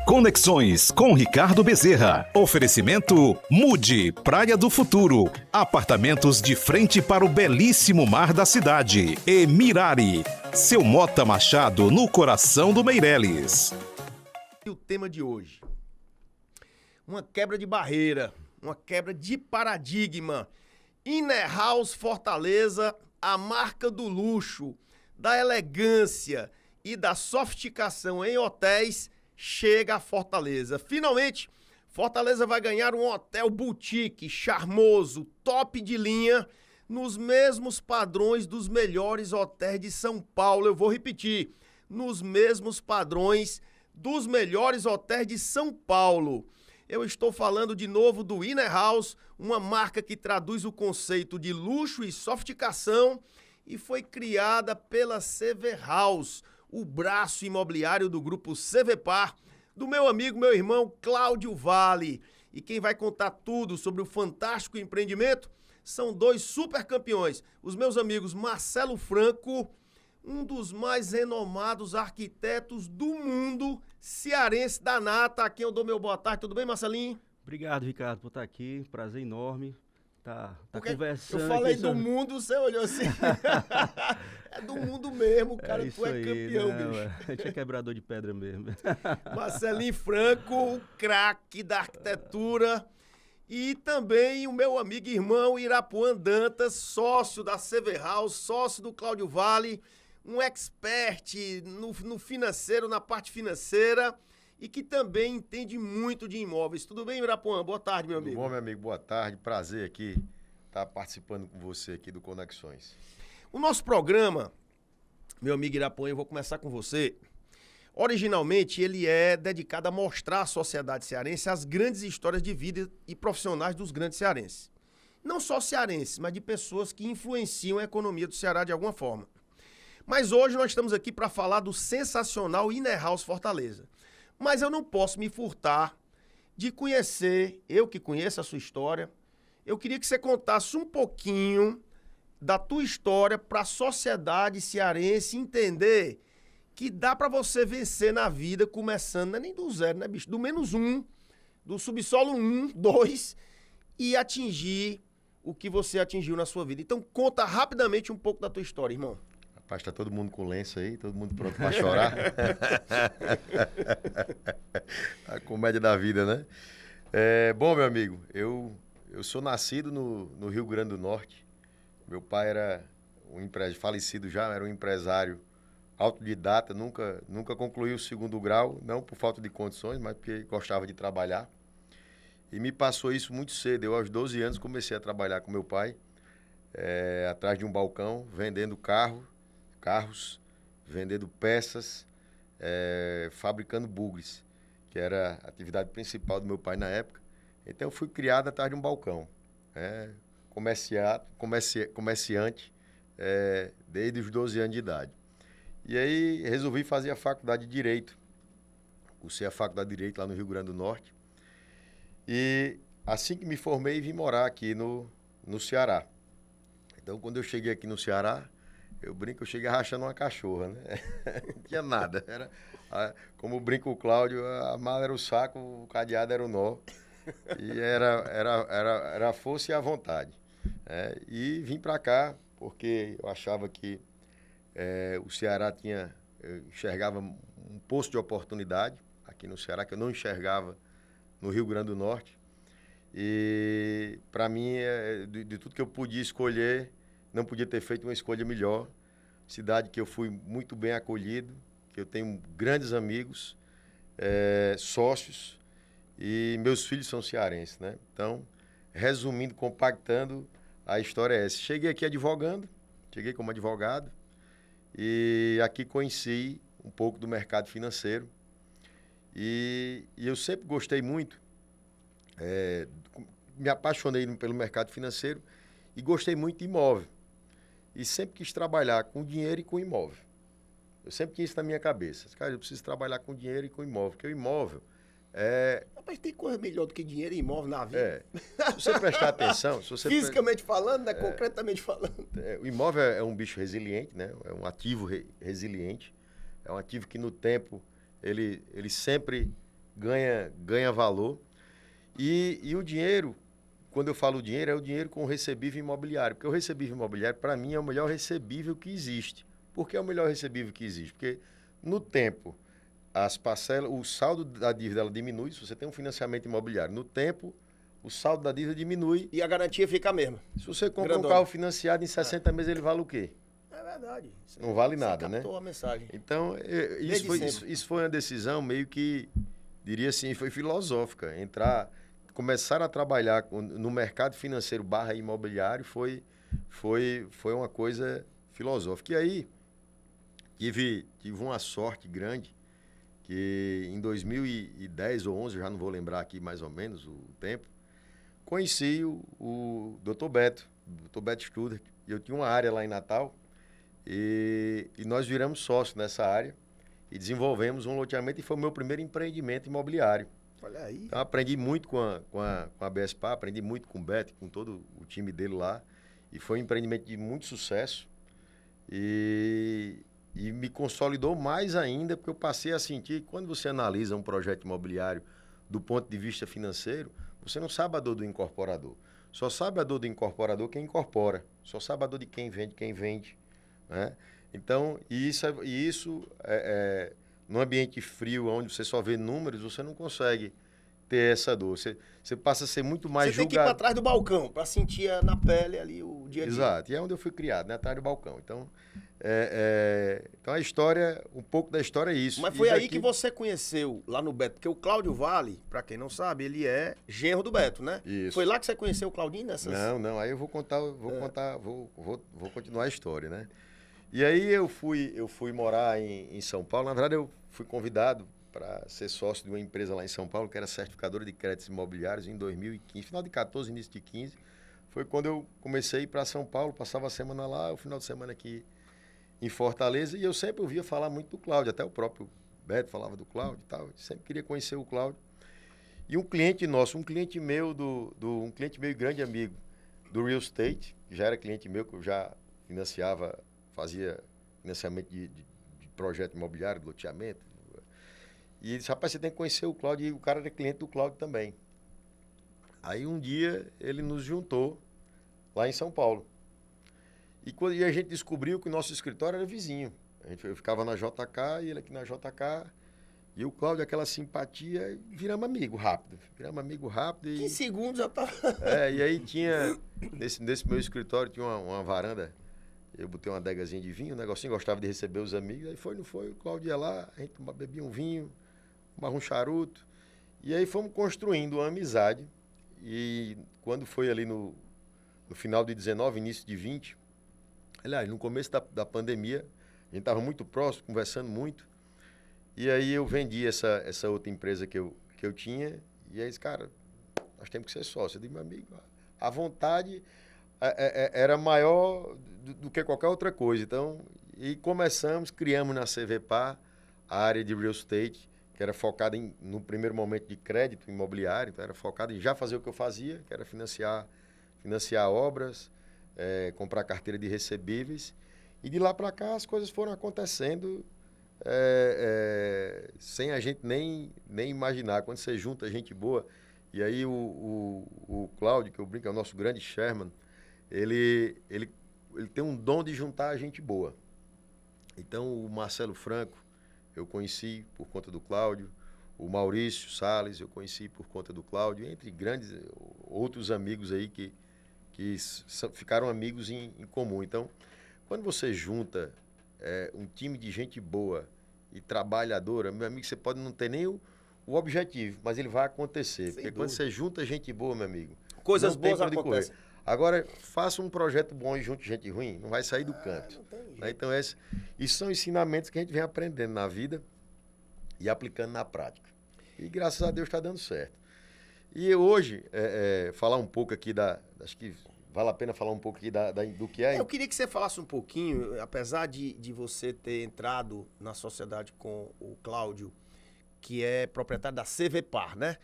Conexões com Ricardo Bezerra. Oferecimento Mude, Praia do Futuro. Apartamentos de frente para o belíssimo mar da cidade. E Mirari, seu Mota Machado no coração do Meireles. O tema de hoje, uma quebra de barreira, uma quebra de paradigma. Inner House Fortaleza, a marca do luxo, da elegância e da sofisticação em hotéis, chega a Fortaleza. Finalmente, Fortaleza vai ganhar um hotel boutique, charmoso, top de linha, nos mesmos padrões dos melhores hotéis de São Paulo. Eu vou repetir, nos mesmos padrões dos melhores hotéis de São Paulo. Eu estou falando de novo do Inner House, uma marca que traduz o conceito de luxo e sofisticação e foi criada pela CV House, o braço imobiliário do grupo CVPar, do meu amigo, meu irmão Cláudio Vale. E quem vai contar tudo sobre o fantástico empreendimento são dois super campeões, os meus amigos Marcelo Franco, um dos mais renomados arquitetos do mundo, cearense da nata, a quem eu dou meu boa tarde. Tudo bem, Marcelinho? Obrigado, Ricardo, por estar aqui. Prazer enorme. Tá conversando. Eu falei aqui do mundo, você olhou assim. É do mundo mesmo, cara. É isso Tu é aí, campeão, né, bicho. A gente é quebrador de pedra mesmo. Marcelinho Franco, o craque da arquitetura. E também o meu amigo e irmão Irapuan Dantas, sócio da CV House, sócio do Cláudio Vale, um expert no financeiro, na parte financeira, e que também entende muito de imóveis. Tudo bem, Irapuan? Boa tarde, meu amigo. Tudo bom, meu amigo? Boa tarde. Prazer aqui estar participando com você aqui do Conexões. O nosso programa, meu amigo Irapuan, eu vou começar com você. Originalmente, ele é dedicado a mostrar à sociedade cearense as grandes histórias de vida e profissionais dos grandes cearenses. Não só cearenses, mas de pessoas que influenciam a economia do Ceará de alguma forma. Mas hoje nós estamos aqui para falar do sensacional Inner House Fortaleza. Mas eu não posso me furtar de conhecer, eu que conheço a sua história, eu queria que você contasse um pouquinho da tua história para a sociedade cearense entender que dá para você vencer na vida começando, não é nem do zero, né, bicho? Do menos um, do subsolo 1, 2 e atingir o que você atingiu na sua vida. Então conta rapidamente um pouco da tua história, irmão. Rapaz, tá todo mundo com lenço aí, todo mundo pronto para chorar. A comédia da vida, né? Bom, meu amigo, eu sou nascido no Rio Grande do Norte. Meu pai era um empresário, falecido já, era um empresário autodidata, nunca concluiu o segundo grau, não por falta de condições, mas porque gostava de trabalhar. E me passou isso muito cedo. Eu, aos 12 anos, comecei a trabalhar com meu pai, atrás de um balcão, vendendo carros, vendendo peças, fabricando bugres, que era a atividade principal do meu pai na época. Então, eu fui criado atrás de um balcão, comerciante, desde os 12 anos de idade. E aí, resolvi fazer a faculdade de Direito. Cursei a faculdade de Direito lá no Rio Grande do Norte. E assim que me formei, vim morar aqui no Ceará. Então, quando eu cheguei aqui no Ceará, eu brinco, eu cheguei rachando uma cachorra, né? Não tinha nada. Como brinca o Cláudio, a mala era o saco, o cadeado era o nó. E era a força e a vontade. E vim para cá porque eu achava que o Ceará eu enxergava um posto de oportunidade aqui no Ceará, que eu não enxergava no Rio Grande do Norte. E, para mim, de tudo que eu podia escolher, não podia ter feito uma escolha melhor. Cidade que eu fui muito bem acolhido, que eu tenho grandes amigos, sócios, e meus filhos são cearenses, né? Então, resumindo, compactando, a história é essa. Cheguei aqui cheguei como advogado, e aqui conheci um pouco do mercado financeiro. E eu sempre gostei muito, me apaixonei pelo mercado financeiro e gostei muito de imóvel. E sempre quis trabalhar com dinheiro e com imóvel. Eu sempre tinha isso na minha cabeça. Cara, eu preciso trabalhar com dinheiro e com imóvel, porque o imóvel Mas tem coisa melhor do que dinheiro e imóvel na vida. Se você prestar atenção... Fisicamente falando, né? Concretamente falando. O imóvel é um bicho resiliente, né? É um ativo resiliente. É um ativo que no tempo ele sempre ganha valor. E o dinheiro, quando eu falo dinheiro, é o dinheiro com o recebível imobiliário. Porque o recebível imobiliário, para mim, é o melhor recebível que existe. Por que é o melhor recebível que existe? Porque no tempo, as parcelas, o saldo da dívida ela diminui. Se você tem um financiamento imobiliário, no tempo, o saldo da dívida diminui. E a garantia fica a mesma. Se você compra Grandona. um carro financiado em 60 meses, ele vale o quê? É verdade. Não vale nada, né? Captou a mensagem. Então, isso foi uma decisão meio que, diria assim, foi filosófica. Começar a trabalhar no mercado financeiro / imobiliário foi uma coisa filosófica. E aí, tive uma sorte grande, que em 2010 ou 11, eu já não vou lembrar aqui mais ou menos o tempo, conheci o Dr. Beto Studer. Eu tinha uma área lá em Natal e nós viramos sócios nessa área e desenvolvemos um loteamento e foi o meu primeiro empreendimento imobiliário. Olha aí. Então, aprendi muito com a BSPA, aprendi muito com o Beto, com todo o time dele lá. E foi um empreendimento de muito sucesso. E me consolidou mais ainda, porque eu passei a sentir que quando você analisa um projeto imobiliário do ponto de vista financeiro, você não sabe a dor do incorporador. Só sabe a dor do incorporador quem incorpora. Só sabe a dor de quem vende. Né? Então, num ambiente frio, onde você só vê números, você não consegue ter essa dor. Você passa a ser muito mais julgado. Você tem que ir para trás do balcão, para sentir na pele ali o dia a dia. Exato. E é onde eu fui criado, né? Atrás do balcão. Então, então a história, um pouco da história é isso. Mas foi aí que você conheceu, lá no Beto, porque o Cláudio Vale, para quem não sabe, ele é genro do Beto, né? Isso. Foi lá que você conheceu o Claudinho nessas... Não. Aí eu vou continuar a história, né? E aí eu fui morar em São Paulo. Na verdade, eu fui convidado para ser sócio de uma empresa lá em São Paulo, que era certificadora de créditos imobiliários, em 2015. Final de 14, início de 15. Foi quando eu comecei a ir para São Paulo, passava a semana lá, o final de semana aqui em Fortaleza. E eu sempre ouvia falar muito do Cláudio, até o próprio Beto falava do Cláudio e tal. Eu sempre queria conhecer o Cláudio. E um cliente nosso, um cliente meu e grande amigo do real estate, que já era cliente meu, que eu já fazia financiamento de projeto imobiliário, de loteamento. E ele disse, rapaz, você tem que conhecer o Cláudio. E o cara era cliente do Cláudio também. Aí um dia ele nos juntou lá em São Paulo. E a gente descobriu que o nosso escritório era vizinho. Eu ficava na JK e ele aqui na JK. E o Cláudio, aquela simpatia, viramos amigo rápido. E... 15 segundos já tá... E aí tinha, nesse meu escritório, tinha uma varanda. Eu botei uma adegazinha de vinho, um negocinho, gostava de receber os amigos. Aí não foi, o Cláudio ia lá, a gente bebia um vinho, fumava um charuto. E aí fomos construindo uma amizade. E quando foi ali no final de 19, início de 20, aliás, no começo da pandemia, a gente estava muito próximo, conversando muito. E aí eu vendi essa outra empresa que eu tinha. E aí, cara, nós temos que ser sócios. Eu digo, meu amigo, a vontade era maior do que qualquer outra coisa. Então, e criamos na CVPA a área de real estate, que era focada no primeiro momento de crédito imobiliário. Então, era focada em já fazer o que eu fazia, que era financiar obras, comprar carteira de recebíveis. E de lá para cá as coisas foram acontecendo sem a gente nem imaginar. Quando você junta gente boa, e aí o Cláudio, que eu brinco, é o nosso grande chairman, ele tem um dom de juntar a gente boa. Então, o Marcelo Franco, eu conheci por conta do Cláudio, o Maurício Salles, eu conheci por conta do Cláudio, entre grandes outros amigos aí que ficaram amigos em comum. Então, quando você junta um time de gente boa e trabalhadora, meu amigo, você pode não ter nem o objetivo, mas ele vai acontecer. Porque quando você junta gente boa, meu amigo, coisas boas acontecem. Agora, faça um projeto bom e junte gente ruim, não vai sair do canto. Né? Então, isso são ensinamentos que a gente vem aprendendo na vida e aplicando na prática. E graças a Deus está dando certo. E hoje, falar um pouco aqui acho que vale a pena falar um pouco aqui do que é. Eu queria que você falasse um pouquinho, apesar de você ter entrado na sociedade com o Cláudio, que é proprietário da CVPAR, né?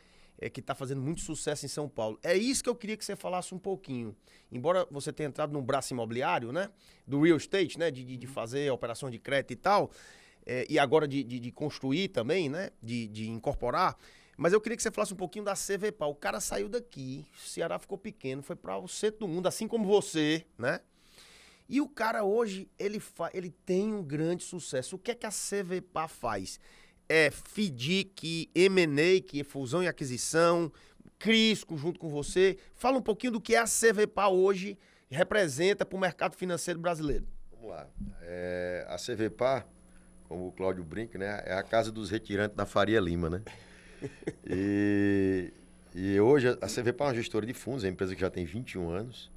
Que está fazendo muito sucesso em São Paulo. É isso que eu queria que você falasse um pouquinho. Embora você tenha entrado no braço imobiliário, né? Do real estate, né? De fazer operações de crédito e tal, e agora de construir também, né? De incorporar. Mas eu queria que você falasse um pouquinho da CVPA. O cara saiu daqui, o Ceará ficou pequeno, foi para o centro do mundo, assim como você, né? E o cara hoje, ele tem um grande sucesso. O que é que a CVPA faz? É FDIC, M&A, que é fusão e aquisição, Crisco junto com você. Fala um pouquinho do que é a CVPA hoje representa para o mercado financeiro brasileiro. Vamos lá. A CVPA, como o Cláudio brinca, né, é a casa dos retirantes da Faria Lima, né? E hoje a CVPA é uma gestora de fundos, é uma empresa que já tem 21 anos.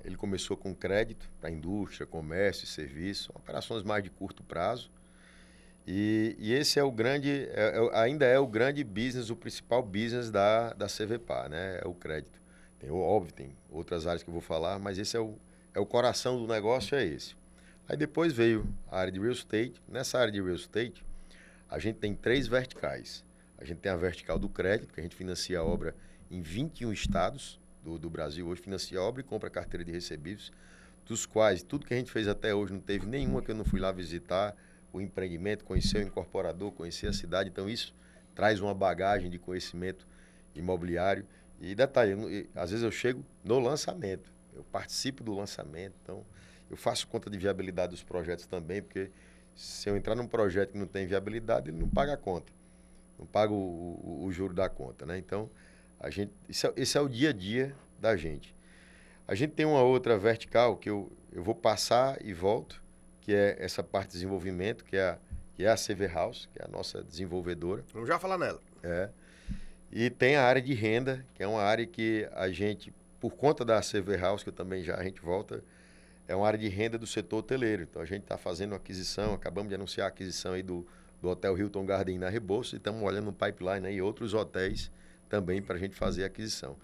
Ele começou com crédito para indústria, comércio e serviço, operações mais de curto prazo. E esse é o grande, ainda é o grande business, o principal business da CVPA, né? É o crédito. Óbvio, tem outras áreas que eu vou falar, mas esse é o coração do negócio, é esse. Aí depois veio a área de real estate. Nessa área de real estate, a gente tem 3 verticais. A gente tem a vertical do crédito, que a gente financia a obra em 21 estados do Brasil. Hoje financia a obra e compra carteira de recebíveis, dos quais tudo que a gente fez até hoje não teve nenhuma que eu não fui lá visitar o empreendimento, conhecer o incorporador, conhecer a cidade. Então isso traz uma bagagem de conhecimento imobiliário. E detalhe, às vezes eu chego no lançamento, eu participo do lançamento, então eu faço conta de viabilidade dos projetos também, porque se eu entrar num projeto que não tem viabilidade, ele não paga a conta, não paga o juro da conta, né? Então, esse é o dia a dia da gente. A gente tem uma outra vertical que eu vou passar e volto, que é essa parte de desenvolvimento, que é a CV House, que é a nossa desenvolvedora. Vamos já falar nela. E tem a área de renda, que é uma área que a gente, por conta da CV House, que eu também a gente volta, é uma área de renda do setor hoteleiro. Então, a gente está fazendo uma aquisição, acabamos de anunciar a aquisição aí do Hotel Hilton Garden na Rebouças, e estamos olhando no pipeline aí outros hotéis também para a gente fazer a aquisição.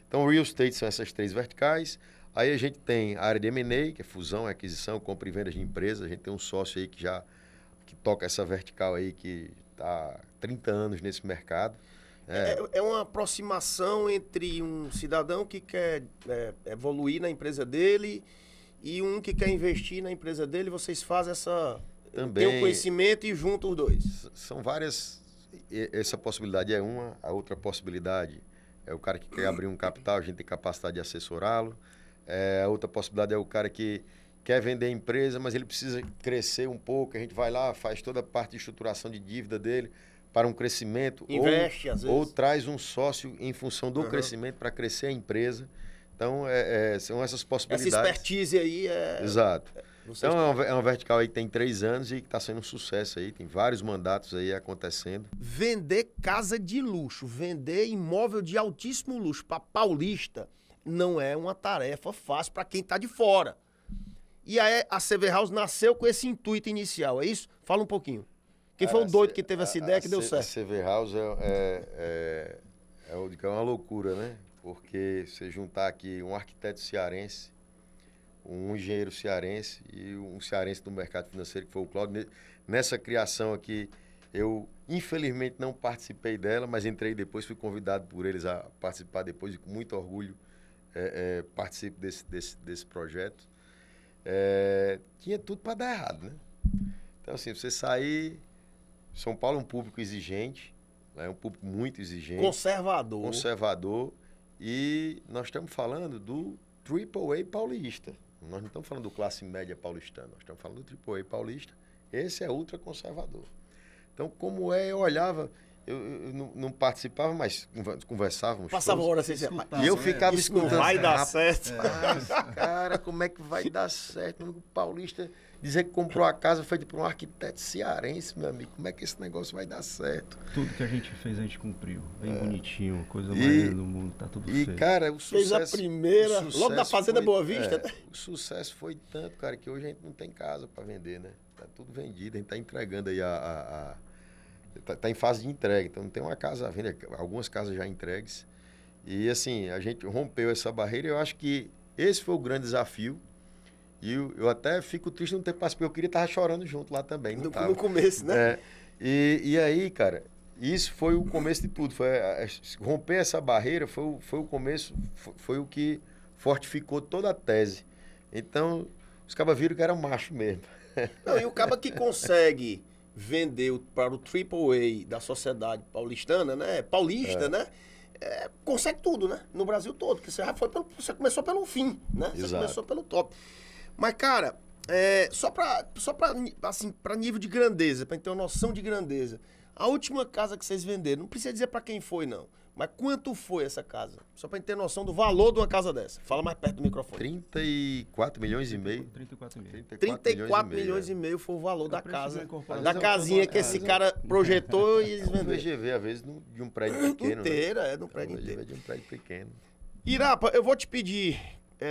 Então, real estate são essas 3 verticais. Aí a gente tem a área de M&A, que é fusão, aquisição, compra e venda de empresas. A gente tem um sócio aí que toca essa vertical aí, que está há 30 anos nesse mercado. É uma aproximação entre um cidadão que quer evoluir na empresa dele e um que quer investir na empresa dele. Vocês fazem também, tem o conhecimento e juntam os dois. São várias. Essa possibilidade é uma. A outra possibilidade é o cara que quer abrir um capital, a gente tem capacidade de assessorá-lo. A outra possibilidade é o cara que quer vender a empresa, mas ele precisa crescer um pouco. A gente vai lá, faz toda a parte de estruturação de dívida dele para um crescimento. Investe, às vezes. Ou traz um sócio em função do crescimento para crescer a empresa. Então, são essas possibilidades. Essa expertise aí Exato. Então, é uma vertical aí que tem 3 anos e que está sendo um sucesso aí. Tem vários mandatos aí acontecendo. Vender casa de luxo, vender imóvel de altíssimo luxo para paulista não é uma tarefa fácil para quem está de fora. E aí a CV House nasceu com esse intuito inicial, é isso? Fala um pouquinho. Quem foi o doido que teve essa ideia que deu certo? A CV House é uma loucura, né? Porque você juntar aqui um arquiteto cearense, um engenheiro cearense e um cearense do mercado financeiro, que foi o Cláudio. Nessa criação aqui, eu infelizmente não participei dela, mas entrei depois, fui convidado por eles a participar depois e com muito orgulho participo desse projeto. Tinha tudo para dar errado, né? Então, assim, você sair... São Paulo é um público exigente, é um público muito exigente. Conservador. E nós estamos falando do AAA paulista. Nós não estamos falando do classe média paulistana, nós estamos falando do AAA paulista. Esse é ultra conservador. Então, como eu olhava, eu não participava, mas conversávamos. Passava horas sem e eu ficava escutando. Não vai dar certo. Cara, como é que vai dar certo? O paulista dizer que comprou a casa feita por um arquiteto cearense, meu amigo. Como é que esse negócio vai dar certo? Tudo que a gente fez, a gente cumpriu. Bem bonitinho, coisa mais linda do mundo, tá tudo certo. E, cara, o sucesso... Fez a primeira, logo da Fazenda Boa Vista. O sucesso foi tanto, cara, que hoje a gente não tem casa para vender, né? Tá tudo vendido, a gente tá entregando aí tá em fase de entrega, então não tem uma casa à venda, algumas casas já entregues. E, assim, a gente rompeu essa barreira e eu acho que esse foi o grande desafio. E eu até fico triste de não ter participado, eu queria estar chorando junto lá também. No começo, né? E aí, cara, isso foi o começo de tudo. Romper essa barreira foi o começo, foi o que fortificou toda a tese. Então, os cabas viram que era macho mesmo. Não, e o caba que consegue vendeu para o AAA da sociedade paulistana, né? Paulista, né? Consegue tudo, né? No Brasil todo. Porque você começou pelo fim, né? Você Exato. começou pelo top. Mas, cara, só pra nível de grandeza, pra ter uma noção de grandeza, a última casa que vocês venderam, não precisa dizer pra quem foi, não. Mas quanto foi essa casa? Só pra gente ter noção do valor de uma casa dessa. Fala mais perto do microfone. 34 milhões e meio. 34,5. 34 milhões e meio foi o valor da preço casa, da incorporação. da casinha que esse cara projetou e eles Um venderam. VGV, às vezes, de um prédio pequeno. Inteira, né? no prédio Um VGV inteiro. de um prédio pequeno. Irapa, eu vou te pedir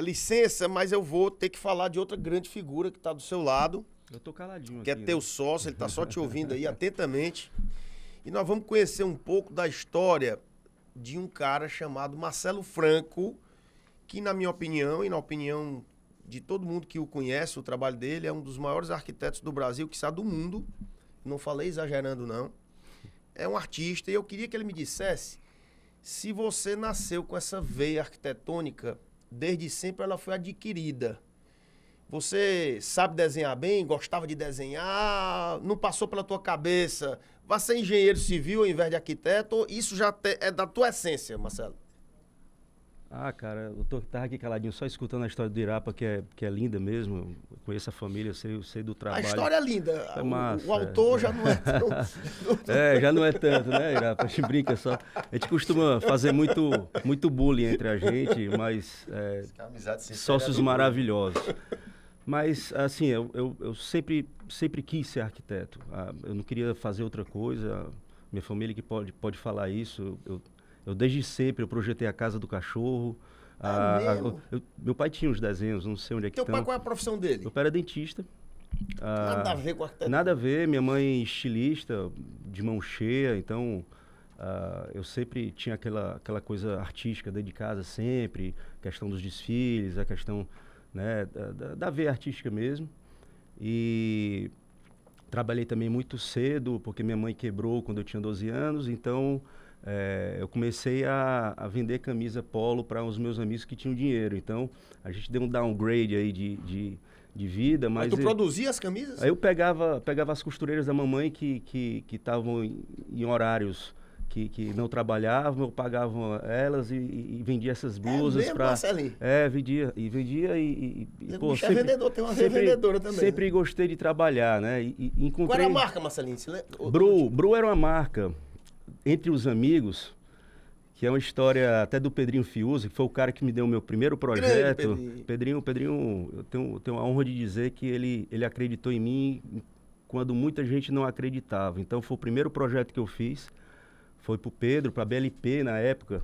licença, mas eu vou ter que falar de outra grande figura que tá do seu lado, Eu tô caladinho que é aqui. teu né? sócio, ele tá só te ouvindo aí atentamente. E nós vamos conhecer um pouco da história de um cara chamado Marcelo Franco, que na minha opinião e na opinião de todo mundo que o conhece, o trabalho dele, é um dos maiores arquitetos do Brasil, quiçá do mundo. Não falei exagerando, não. É um artista e eu queria que ele me dissesse se você nasceu com essa veia arquitetônica, desde sempre ela foi adquirida. Você sabe desenhar bem, gostava de desenhar, não passou pela tua cabeça, vai ser engenheiro civil ao invés de arquiteto, isso já é da tua essência, Marcelo? Ah, cara, tava aqui caladinho, só escutando a história do Irapa, que é linda mesmo. Eu conheço a família, eu sei do A trabalho. história é linda, É massa, o autor já não é tão... Já não é tanto, né, Irapa? A gente brinca só. A gente costuma fazer muito bullying entre a gente, mas Amizade sincera sócios do maravilhosos. Mas, assim, eu sempre quis ser arquiteto. Eu não queria fazer outra coisa. Minha família que pode falar isso. Eu desde sempre eu projetei a casa do cachorro. mesmo? Meu pai tinha uns desenhos, não sei onde é que Teu estão. pai, qual é a profissão dele? Meu pai era dentista. Nada a ver com arquiteto. Nada a ver, minha mãe estilista, de mão cheia, então eu sempre tinha aquela coisa artística dentro de casa, sempre, questão dos desfiles, a questão, né, da veia artística mesmo. E trabalhei também muito cedo, porque minha mãe quebrou quando eu tinha 12 anos, então eu comecei a vender camisa polo para os meus amigos que tinham dinheiro. Então a gente deu um downgrade aí de vida, Mas mas tu produzia as camisas? aí eu pegava as costureiras da mamãe que estavam em horários que não trabalhavam, eu pagava elas e vendia essas blusas mesmo, para Marcelinho? vendia e O pô, bicho é vendedor, tem uma revendedora também. sempre gostei de trabalhar, né? E Qual encontrei era a marca, Marcelinho? Você lembra? Bru era uma marca entre os amigos, que é uma história até do Pedrinho Fiuza, que foi o cara que me deu o meu primeiro projeto. Pedrinho. Pedrinho, eu tenho a honra de dizer que ele acreditou em mim quando muita gente não acreditava. Então foi o primeiro projeto que eu fiz, foi pro Pedro, pra BLP na época.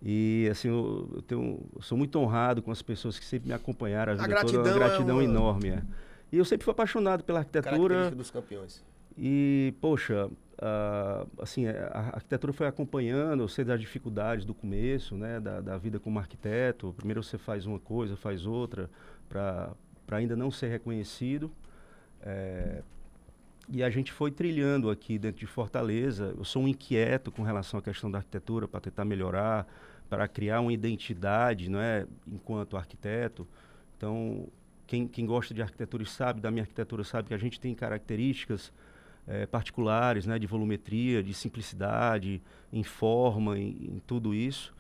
E assim, eu sou muito honrado com as pessoas que sempre me acompanharam a vida toda, uma gratidão enorme. E eu sempre fui apaixonado pela arquitetura. Característica dos campeões. E, poxa, assim, a arquitetura foi acompanhando, eu sei das dificuldades do começo, né, da vida como arquiteto. Primeiro você faz uma coisa, faz outra, para ainda não ser reconhecido. E a gente foi trilhando aqui dentro de Fortaleza. Eu sou um inquieto com relação à questão da arquitetura, para tentar melhorar, para criar uma identidade, não é, enquanto arquiteto. Então, quem gosta de arquitetura e sabe da minha arquitetura sabe que a gente tem características particulares, né, de volumetria, de simplicidade, em forma, em tudo isso.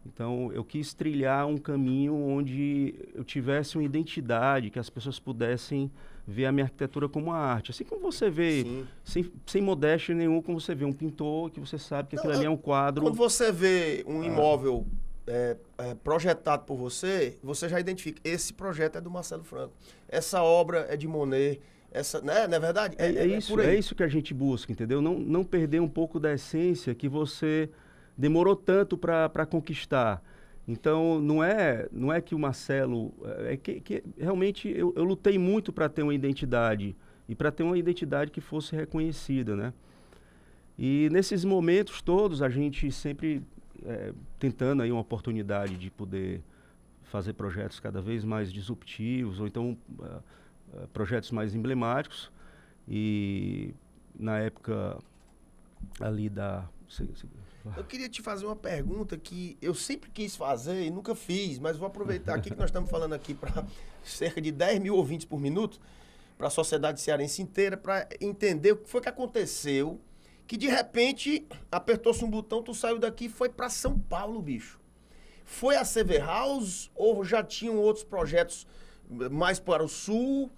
Então, eu quis trilhar um caminho onde eu tivesse uma identidade, que as pessoas pudessem ver a minha arquitetura como uma arte. Assim como você vê, sem modéstia nenhuma, como você vê um pintor, que você sabe que aquilo ali é um quadro... Quando você vê um imóvel projetado por você, você já identifica, esse projeto é do Marcelo Franco, essa obra é de Monet, né? Não é verdade? É isso que a gente busca, entendeu? Não perder um pouco da essência que você demorou tanto para conquistar. Então, não é que o Marcelo... É que realmente eu lutei muito para ter uma identidade, e para ter uma identidade que fosse reconhecida, né? E nesses momentos todos, a gente sempre tentando aí uma oportunidade de poder fazer projetos cada vez mais disruptivos, ou então projetos mais emblemáticos. E na época ali Eu queria te fazer uma pergunta que eu sempre quis fazer e nunca fiz, mas vou aproveitar aqui que nós estamos falando aqui para cerca de 10 mil ouvintes por minuto. para a sociedade cearense inteira, para entender o que foi que aconteceu, que de repente apertou-se um botão, tu saiu daqui e foi para São Paulo, bicho. Foi a CV House ou já tinham outros projetos mais para o sul?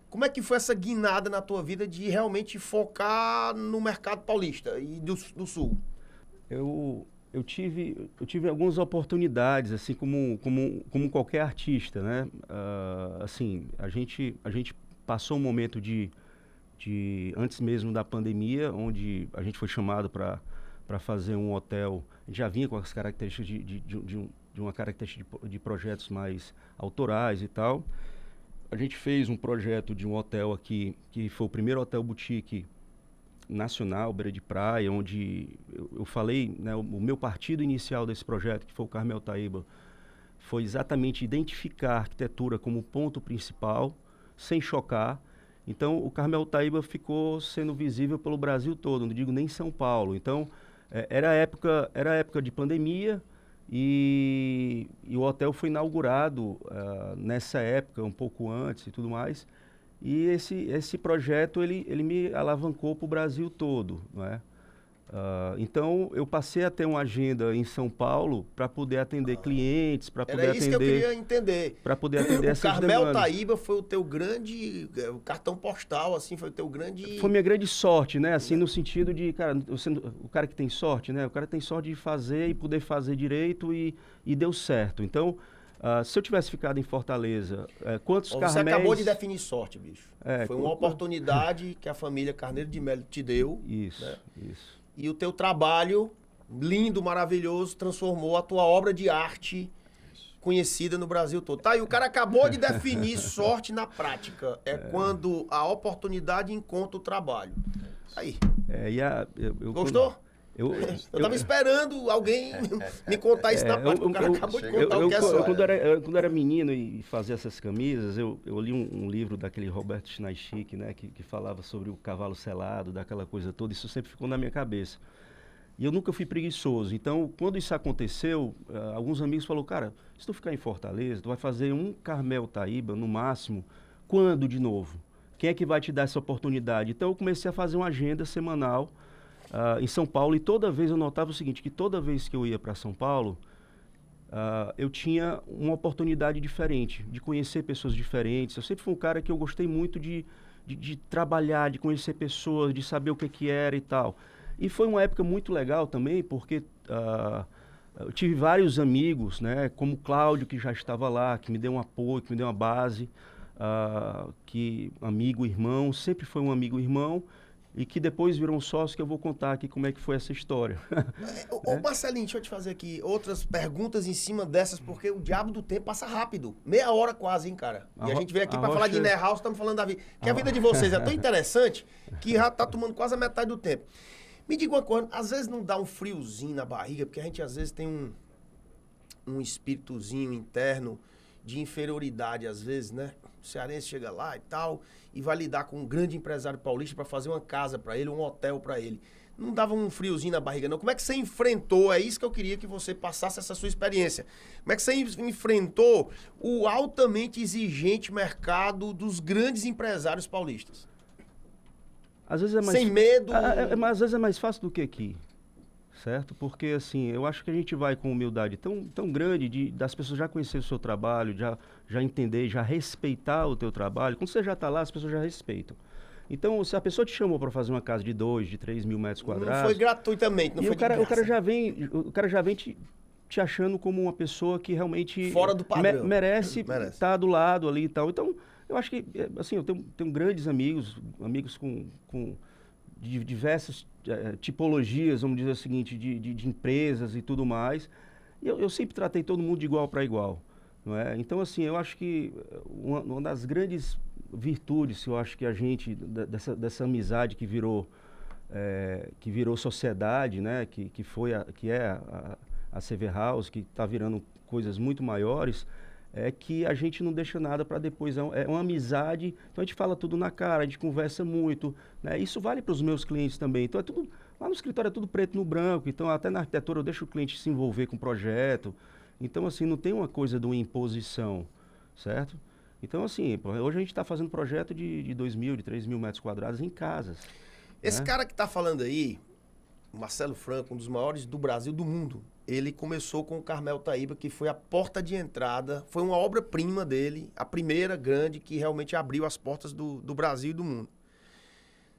Como é que foi essa guinada na tua vida de realmente focar no mercado paulista e do sul? Eu tive algumas oportunidades, assim como qualquer artista, né? Assim, a gente passou um momento de antes mesmo da pandemia, onde a gente foi chamado para fazer um hotel. A gente já vinha com as características de uma característica de projetos mais autorais e tal. A gente fez um projeto de um hotel aqui, que foi o primeiro hotel boutique nacional, beira de praia, onde eu falei, né, o meu partido inicial desse projeto, que foi o Carmel Taíba, foi exatamente identificar a arquitetura como ponto principal, sem chocar. Então, o Carmel Taíba ficou sendo visível pelo Brasil todo, não digo nem São Paulo. Então, era época de pandemia e o hotel foi inaugurado nessa época, um pouco antes e tudo mais. E esse projeto, ele me alavancou para o Brasil todo, não é? Então, eu passei a ter uma agenda em São Paulo para poder atender clientes, para poder atender... Era isso que eu queria entender. Para poder atender essas demandas. O Carmel Taíba foi o teu grande o cartão postal, assim, foi o teu grande... Foi minha grande sorte, né? Assim, no sentido de, cara, o cara que tem sorte, né? O cara tem sorte de fazer e poder fazer direito e deu certo. Então, se eu tivesse ficado em Fortaleza, quantos Carméis... Você acabou de definir sorte, bicho. Foi uma oportunidade que a família Carneiro de Melo te deu. Isso, né? isso. E o teu trabalho, lindo, maravilhoso, transformou a tua obra de arte conhecida no Brasil todo. Tá, e o cara acabou de definir sorte na prática. Quando a oportunidade encontra o trabalho. Aí. Gostou? Eu tava esperando alguém me contar isso na prática. O cara acabou de contar o que é sorte. Quando era menino e fazia essas camisas, eu li um livro daquele Roberto Schneischik, né, que falava sobre o cavalo selado, daquela coisa toda. Isso sempre ficou na minha cabeça. E eu nunca fui preguiçoso. Então, quando isso aconteceu, alguns amigos falaram, cara, se tu ficar em Fortaleza, tu vai fazer um Carmel Taíba, no máximo, quando de novo? Quem é que vai te dar essa oportunidade? Então, eu comecei a fazer uma agenda semanal em São Paulo, e toda vez eu notava o seguinte, que toda vez que eu ia para São Paulo, eu tinha uma oportunidade diferente, de conhecer pessoas diferentes. Eu sempre fui um cara que eu gostei muito de trabalhar, de conhecer pessoas, de saber o que era e tal. E foi uma época muito legal também, porque eu tive vários amigos, né, como o Cláudio, que já estava lá, que me deu um apoio, que me deu uma base, que amigo, irmão, sempre foi um amigo, irmão, e que depois virou um sócio, que eu vou contar aqui como é que foi essa história. Ô Marcelinho, deixa eu te fazer aqui outras perguntas em cima dessas, porque o diabo do tempo passa rápido. Meia hora quase, hein, cara? E a gente veio aqui para falar de Inner House, estamos falando da vida. Que a vida de vocês é tão interessante que já tá tomando quase a metade do tempo. Me diga uma coisa, às vezes não dá um friozinho na barriga, porque a gente às vezes tem um espíritozinho interno de inferioridade, às vezes, né? O cearense chega lá e tal, e vai lidar com um grande empresário paulista para fazer uma casa para ele, um hotel para ele. Não dava um friozinho na barriga, não? Como é que você enfrentou? É isso que eu queria que você passasse essa sua experiência. Como é que você enfrentou o altamente exigente mercado dos grandes empresários paulistas? Às vezes é mais... Sem medo? Mas às vezes é mais fácil do que aqui, certo? Porque, assim, eu acho que a gente vai com humildade tão grande das pessoas já conhecer o seu trabalho, já entender, já respeitar o teu trabalho. Quando você já está lá, as pessoas já respeitam. Então, se a pessoa te chamou para fazer uma casa de 2, de 3 mil metros quadrados... Não foi gratuitamente, não foi de graça. O cara já vem te achando como uma pessoa que realmente... Fora do padrão. Merece estar do lado ali e tal. Então, eu acho que, assim, eu tenho grandes amigos com diversas tipologias, vamos dizer o seguinte, de empresas e tudo mais. E eu sempre tratei todo mundo de igual para igual, não é? Então, assim, eu acho que uma das grandes virtudes, eu acho que a gente, dessa amizade que virou sociedade, né? Que é a CV House, que está virando coisas muito maiores, é que a gente não deixa nada para depois. É uma amizade, então a gente fala tudo na cara, a gente conversa muito, né? Isso vale para os meus clientes também. Então lá no escritório é tudo preto no branco, então até na arquitetura eu deixo o cliente se envolver com o projeto. Então, assim, não tem uma coisa de uma imposição, certo? Então, assim, pô, hoje a gente está fazendo projeto de 2.000, de 3.000 metros quadrados em casas. Esse né? cara que tá falando aí, o Marcelo Franco, um dos maiores do Brasil, do mundo, ele começou com o Carmel Taíba, que foi a porta de entrada, foi uma obra-prima dele, a primeira grande que realmente abriu as portas do Brasil e do mundo.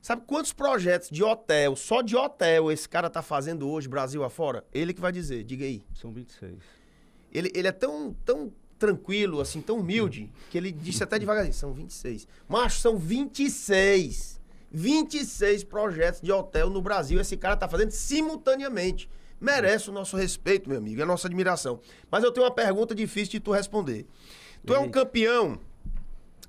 Sabe quantos projetos de hotel, só de hotel, esse cara tá fazendo hoje, Brasil afora? Ele que vai dizer, diga aí. São 26. Ele é tão tranquilo, assim, tão humilde, que ele disse até devagarzinho, são 26. Macho, são 26. 26 projetos de hotel no Brasil, esse cara tá fazendo simultaneamente. Merece o nosso respeito, meu amigo, a nossa admiração. Mas eu tenho uma pergunta difícil de tu responder. Tu é um campeão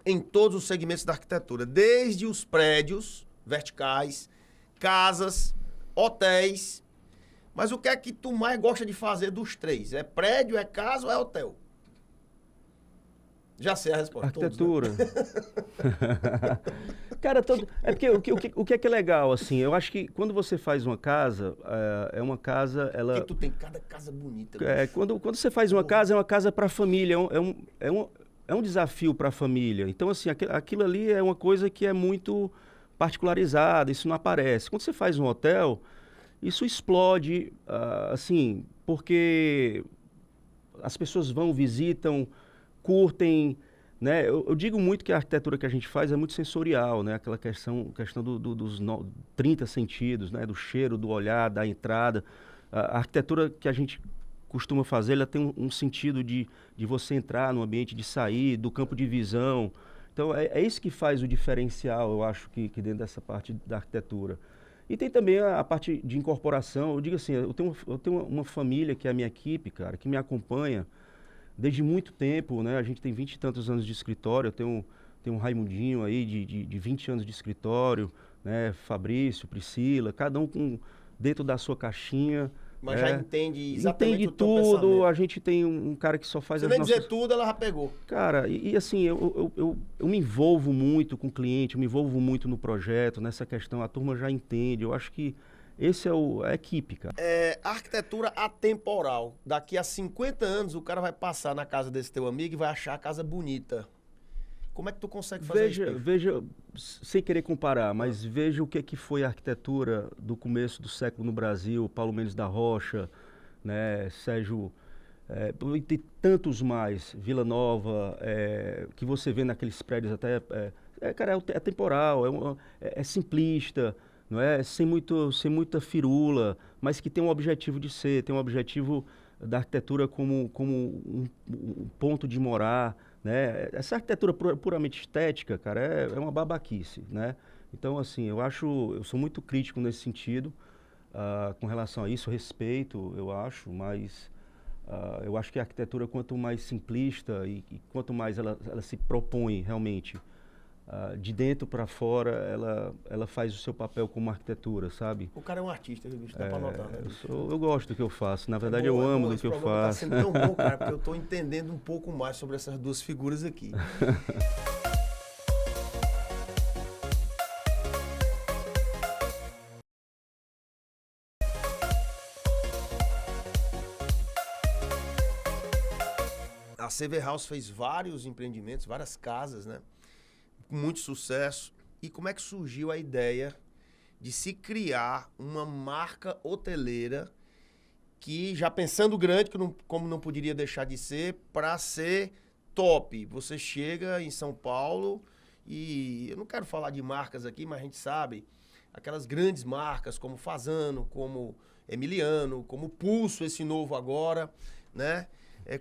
em todos os segmentos da arquitetura, desde os prédios verticais, casas, hotéis. Mas o que é que tu mais gosta de fazer dos três? É prédio, é casa ou é hotel? Já sei a resposta. Arquitetura. Todos, né? Cara, é porque o que é legal, assim, eu acho que quando você faz uma casa, é uma casa, ela... Porque tu tem cada casa bonita. Quando você faz uma casa, é uma casa para a família, é um desafio para a família. Então, assim, aquilo ali é uma coisa que é muito particularizada, isso não aparece. Quando você faz um hotel, isso explode, assim, porque as pessoas vão, visitam, curtem, né? Eu digo muito que a arquitetura que a gente faz é muito sensorial, né? Aquela questão dos 30 sentidos, né? Do cheiro, do olhar, da entrada. A arquitetura que a gente costuma fazer, ela tem um sentido de você entrar no ambiente, de sair, do campo de visão. Então, é isso que faz o diferencial, eu acho, que dentro dessa parte da arquitetura. E tem também a parte de incorporação. Eu digo assim, eu tenho uma família que é a minha equipe, cara, que me acompanha desde muito tempo, né? A gente tem 20 e tantos anos de escritório, eu tenho um Raimundinho aí de 20 anos de escritório, né? Fabrício, Priscila, cada um dentro da sua caixinha. Mas já entende exatamente entende o teu tudo, pensamento. a gente tem um cara que só faz Se as nem nossas... dizer tudo, ela já pegou. Cara, e assim, eu me envolvo muito com o cliente, eu me envolvo muito no projeto, nessa questão, a turma já entende, eu acho que esse é a equipe, cara. Arquitetura atemporal. Daqui a 50 anos, o cara vai passar na casa desse teu amigo e vai achar a casa bonita. Como é que tu consegue fazer isso? Veja, sem querer comparar, mas veja o que foi a arquitetura do começo do século no Brasil, Paulo Mendes da Rocha, né, Sérgio, e tem tantos mais, Vila Nova, que você vê naqueles prédios até, cara, é temporal, é simplista, não é? Sem muita firula, mas que tem um objetivo de ser, tem um objetivo da arquitetura como um ponto de morar, né? Essa arquitetura puramente estética, cara, é uma babaquice, né? Então, assim, eu sou muito crítico nesse sentido, com relação a isso, respeito, eu acho, mas eu acho que a arquitetura, quanto mais simplista e quanto mais ela se propõe realmente de dentro para fora, ela faz o seu papel como arquitetura, sabe? O cara é um artista, viu, bicho? Dá pra notar, né? Eu gosto do que eu faço. Na verdade, eu amo do que eu faço. Esse programa tá sendo tão bom, cara, porque eu tô entendendo um pouco mais sobre essas duas figuras aqui. A CV House fez vários empreendimentos, várias casas, né? Com muito sucesso. E como é que surgiu a ideia de se criar uma marca hoteleira que, já pensando grande, como não poderia deixar de ser, para ser top? Você chega em São Paulo e eu não quero falar de marcas aqui, mas a gente sabe, aquelas grandes marcas como Fasano, como Emiliano, como Pulso, esse novo agora, né?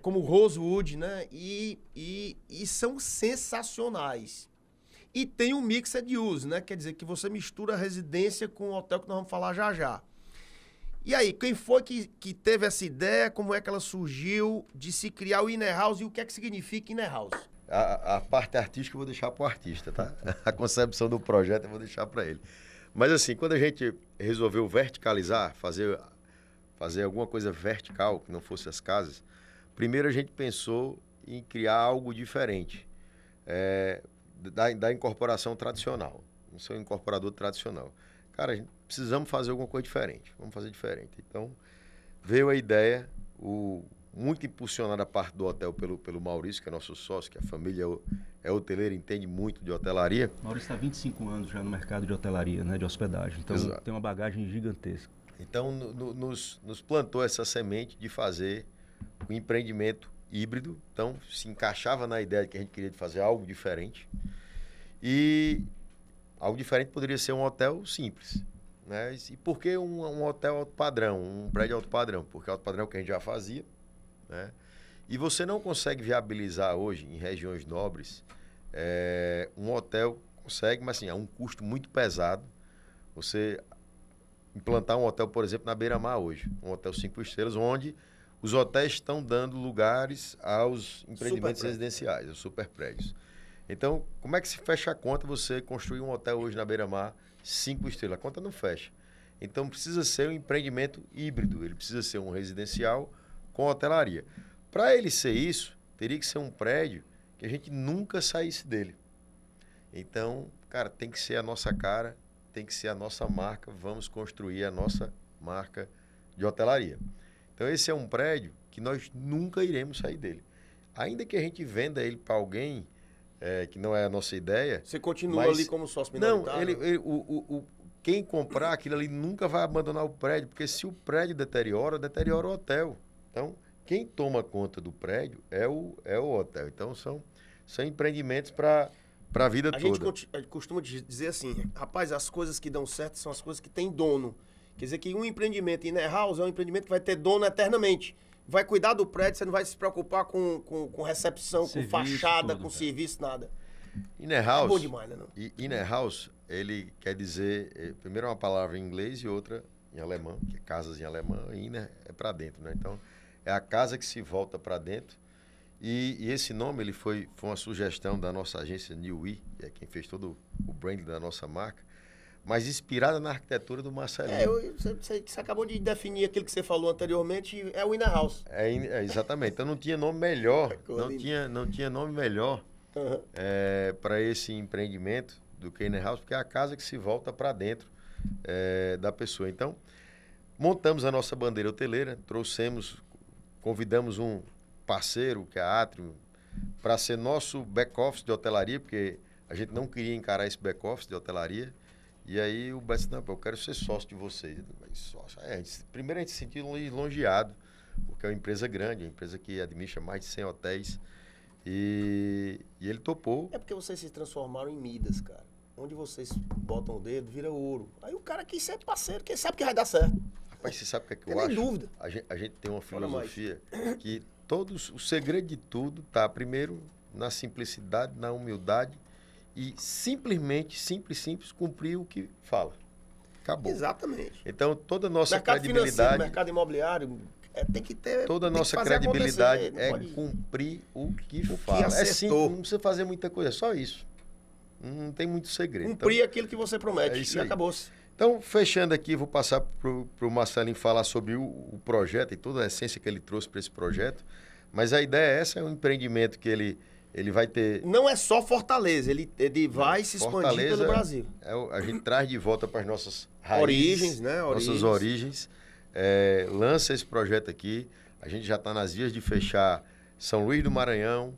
Como Rosewood, né? E são sensacionais. E tem o mixed use, né? Quer dizer que você mistura a residência com o hotel, que nós vamos falar já já. E aí, quem foi que teve essa ideia? Como é que ela surgiu de se criar o Inner House e o que é que significa Inner House? A parte artística eu vou deixar para o artista, tá? A concepção do projeto eu vou deixar para ele. Mas assim, quando a gente resolveu verticalizar, fazer alguma coisa vertical, que não fosse as casas, primeiro a gente pensou em criar algo diferente da incorporação tradicional. Não sou um incorporador tradicional. Cara, precisamos fazer alguma coisa diferente. Vamos fazer diferente. Então, veio a ideia, muito impulsionada a parte do hotel pelo Maurício, que é nosso sócio, que a família é hoteleiro, entende muito de hotelaria. Maurício está há 25 anos já no mercado de hotelaria, né, de hospedagem. Então, Exato. tem uma bagagem gigantesca. Então, nos plantou essa semente de fazer um empreendimento híbrido. Então, se encaixava na ideia que a gente queria de fazer algo diferente. E algo diferente poderia ser um hotel simples, né? E por que um hotel alto padrão, um prédio alto padrão? Porque alto padrão é o que a gente já fazia, né? E você não consegue viabilizar hoje, em regiões nobres, um hotel consegue, mas assim, é um custo muito pesado. Você implantar um hotel, por exemplo, na Beira-Mar hoje, um hotel 5 estrelas, onde os hotéis estão dando lugares aos empreendimentos residenciais, aos super prédios. Então, como é que se fecha a conta você construir um hotel hoje na Beira-Mar 5 estrelas? A conta não fecha. Então, precisa ser um empreendimento híbrido, ele precisa ser um residencial com hotelaria. Para ele ser isso, teria que ser um prédio que a gente nunca saísse dele. Então, cara, tem que ser a nossa cara, tem que ser a nossa marca, vamos construir a nossa marca de hotelaria. Então, esse é um prédio que nós nunca iremos sair dele. Ainda que a gente venda ele para alguém, que não é a nossa ideia... Você continua ali como sócio minoritário? Não, quem comprar aquilo ali nunca vai abandonar o prédio, porque se o prédio deteriora o hotel. Então, quem toma conta do prédio é o hotel. Então, são empreendimentos para a vida toda. A gente costuma dizer assim, rapaz, as coisas que dão certo são as coisas que têm dono. Quer dizer que um empreendimento in-house é um empreendimento que vai ter dono eternamente. Vai cuidar do prédio, você não vai se preocupar com recepção, serviço, com fachada, tudo, com serviço, nada. In-house, é bom demais, né? In-house, ele quer dizer, primeiro uma palavra em inglês e outra em alemão, que é casas em alemão, e Inner é para dentro, né? Então, é a casa que se volta para dentro. E esse nome foi uma sugestão da nossa agência Newey, que é quem fez todo o branding da nossa marca, mas inspirada na arquitetura do Marcelinho. Você acabou de definir aquilo que você falou anteriormente, é o Inner House. Exatamente. Então não tinha nome melhor, não tinha nome melhor para esse empreendimento do que Inner House, porque é a casa que se volta para dentro da pessoa. Então, montamos a nossa bandeira hoteleira, convidamos um parceiro, que é a Atrium, para ser nosso back-office de hotelaria, porque a gente não queria encarar esse back-office de hotelaria. E aí o Beto disse, não, eu quero ser sócio de vocês. Sócio. Primeiro a gente se sentiu lisonjeado, porque é uma empresa grande, uma empresa que administra mais de 100 hotéis. E ele topou. É porque vocês se transformaram em Midas, cara. Onde vocês botam o dedo, vira ouro. Aí o cara quis ser parceiro, quem sabe que vai dar certo. Rapaz, você sabe o que é que eu acho? Tem dúvida. A gente tem uma filosofia que o segredo de tudo está, primeiro, na simplicidade, na humildade, e simplesmente, simples, cumprir o que fala. Acabou. Exatamente. Então, toda a nossa mercado credibilidade... mercado imobiliário, tem que ter... Toda a nossa credibilidade cumprir o que fala. É simples, não precisa fazer muita coisa, é só isso. Não tem muito segredo. Cumprir aquilo que você promete, isso e acabou-se. Então, fechando aqui, vou passar para o Marcelinho falar sobre o projeto e toda a essência que ele trouxe para esse projeto. Mas a ideia é essa, é um empreendimento que ele vai ter... Não é só Fortaleza, ele vai se expandir pelo Brasil. A gente traz de volta para as nossas raízes. Origens, né? Nossas origens. Lança esse projeto aqui. A gente já está nas vias de fechar São Luís do Maranhão,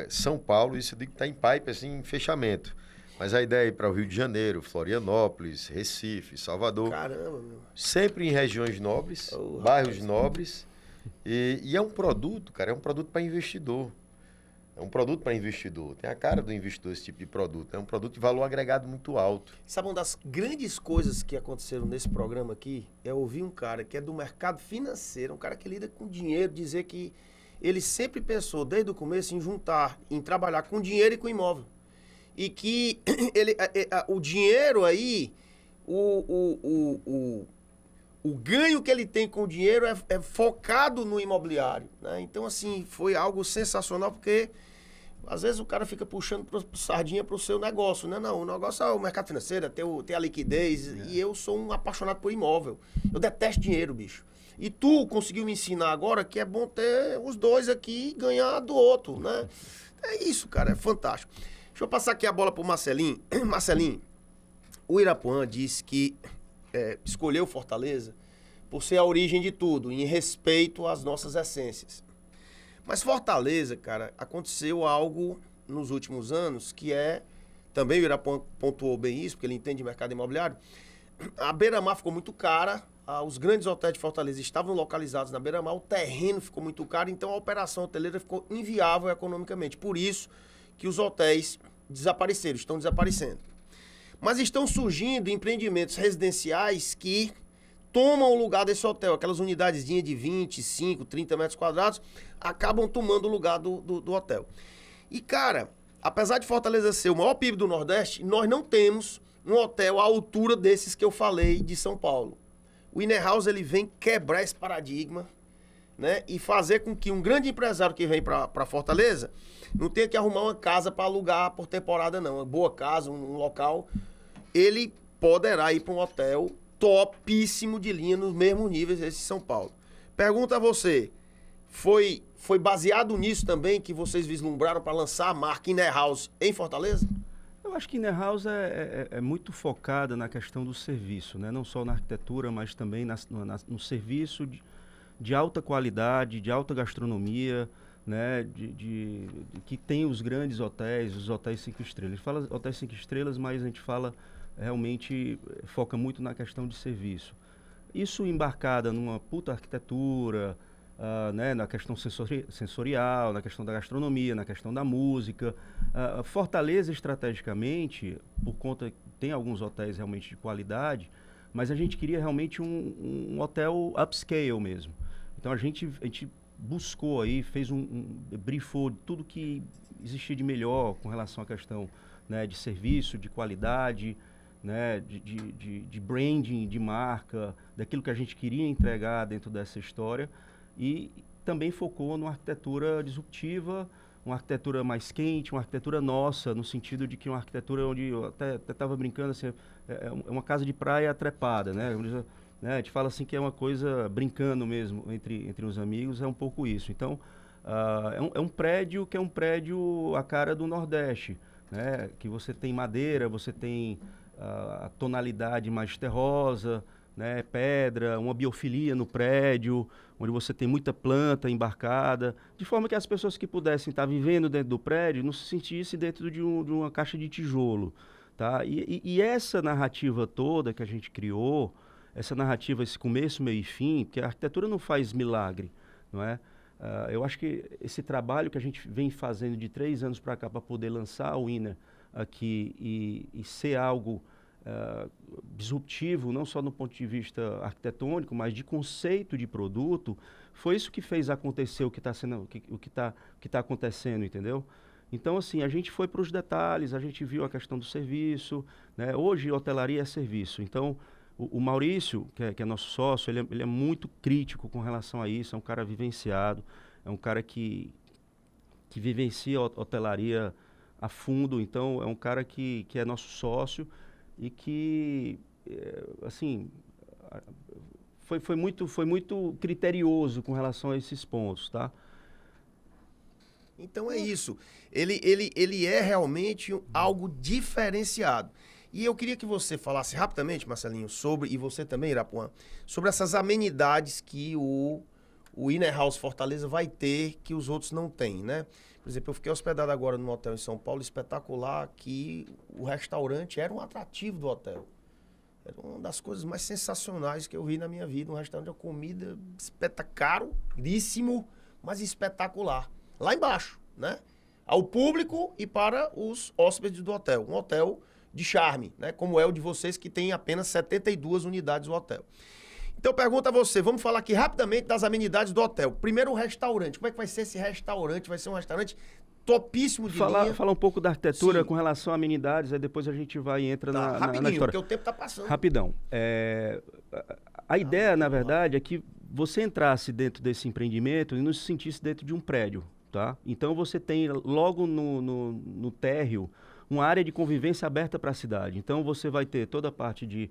São Paulo. Isso eu digo que está em pipe, assim, em fechamento. Mas a ideia é ir para o Rio de Janeiro, Florianópolis, Recife, Salvador. Caramba, meu. Sempre em regiões nobres, bairros nobres. E é um produto, cara, é um produto para investidor. É um produto para investidor. Tem a cara do investidor esse tipo de produto. É um produto de valor agregado muito alto. Sabe, uma das grandes coisas que aconteceram nesse programa aqui é ouvir um cara que é do mercado financeiro, um cara que lida com dinheiro, dizer que ele sempre pensou desde o começo em juntar, em trabalhar com dinheiro e com imóvel. E que o dinheiro aí, o ganho que ele tem com o dinheiro é focado no imobiliário, né? Então, assim, foi algo sensacional, porque às vezes o cara fica puxando sardinha para o seu negócio, né? Não, o negócio é o mercado financeiro, é ter a liquidez, e eu sou um apaixonado por imóvel. Eu detesto dinheiro, bicho. E tu conseguiu me ensinar agora que é bom ter os dois aqui e ganhar do outro, né? É isso, cara, é fantástico. Deixa eu passar aqui a bola pro Marcelinho. Marcelinho, o Irapuã disse que escolheu Fortaleza por ser a origem de tudo, em respeito às nossas essências. Mas Fortaleza, cara, aconteceu algo nos últimos anos, que é, também o Ira pontuou bem isso, porque ele entende de mercado imobiliário, a beira-mar ficou muito cara, os grandes hotéis de Fortaleza estavam localizados na beira-mar, o terreno ficou muito caro, então a operação hoteleira ficou inviável economicamente. Por isso que os hotéis desapareceram, estão desaparecendo. Mas estão surgindo empreendimentos residenciais que tomam o lugar desse hotel. Aquelas unidades de 25, 30 metros quadrados acabam tomando o lugar do hotel. E, cara, apesar de Fortaleza ser o maior PIB do Nordeste, nós não temos um hotel à altura desses que eu falei de São Paulo. O Inner House, ele vem quebrar esse paradigma, né? E fazer com que um grande empresário que vem para Fortaleza não tenha que arrumar uma casa para alugar por temporada, não. Uma boa casa, um local. Ele poderá ir para um hotel topíssimo de linha, nos mesmos níveis desse de São Paulo. Pergunta a você, foi baseado nisso também que vocês vislumbraram para lançar a marca Inner House em Fortaleza? Eu acho que Inner House é muito focada na questão do serviço, né? Não só na arquitetura, mas também no serviço de alta qualidade, de alta gastronomia, né? Que tem os grandes hotéis, os hotéis 5 estrelas. A gente fala hotéis 5 estrelas, mas a gente fala realmente, foca muito na questão de serviço. Isso embarcada numa puta arquitetura, né, na questão sensorial, na questão da gastronomia, na questão da música. Fortaleza, estrategicamente, por conta tem alguns hotéis realmente de qualidade, mas a gente queria realmente um hotel upscale mesmo. Então a gente buscou aí, briefou tudo que existia de melhor com relação à questão, né, de serviço, de qualidade, né, de branding, de marca, daquilo que a gente queria entregar dentro dessa história. E também focou numa arquitetura disruptiva, uma arquitetura mais quente, uma arquitetura nossa, no sentido de que uma arquitetura onde eu até estava brincando, assim, é uma casa de praia trepada, né? A gente fala assim que é uma coisa brincando mesmo entre os amigos, é um pouco isso. Então, é um prédio que é um prédio à cara do Nordeste, né? Que você tem madeira, você tem a tonalidade mais terrosa, né, pedra, uma biofilia no prédio, onde você tem muita planta embarcada, de forma que as pessoas que pudessem estar vivendo dentro do prédio não se sentissem dentro de uma caixa de tijolo, tá? E essa narrativa toda que a gente criou, essa narrativa, esse começo, meio e fim, porque a arquitetura não faz milagre, não é? Eu acho que esse trabalho que a gente vem fazendo de 3 anos para cá para poder lançar o Inner aqui e ser algo disruptivo, não só no ponto de vista arquitetônico, mas de conceito de produto, foi isso que fez acontecer o que está acontecendo, entendeu? Então, assim, a gente foi para os detalhes, a gente viu a questão do serviço, né? Hoje, hotelaria é serviço. Então, o Maurício, que é nosso sócio, ele é muito crítico com relação a isso, é um cara vivenciado, é um cara que vivencia a hotelaria a fundo, então é um cara que é nosso sócio e que, assim, foi muito criterioso com relação a esses pontos, tá? Então é isso. Ele é realmente algo diferenciado. E eu queria que você falasse rapidamente, Marcelinho, e você também, Irapuã, sobre essas amenidades que o Inner House Fortaleza vai ter que os outros não têm, né? Por exemplo, eu fiquei hospedado agora num hotel em São Paulo, espetacular, que o restaurante era um atrativo do hotel. Era uma das coisas mais sensacionais que eu vi na minha vida. Um restaurante de comida caríssimo, mas espetacular. Lá embaixo, né? Ao público e para os hóspedes do hotel. Um hotel de charme, né? Como é o de vocês, que tem apenas 72 unidades no hotel. Então, pergunta a você, vamos falar aqui rapidamente das amenidades do hotel. Primeiro, o restaurante. Como é que vai ser esse restaurante? Vai ser um restaurante topíssimo de linha. Falar um pouco da arquitetura. Sim. Com relação a amenidades, aí depois a gente vai e entra na história. Porque o tempo está passando. Rapidão. A ideia, na verdade, é que você entrasse dentro desse empreendimento e não se sentisse dentro de um prédio, tá? Então, você tem logo no térreo uma área de convivência aberta para a cidade. Então, você vai ter toda a parte de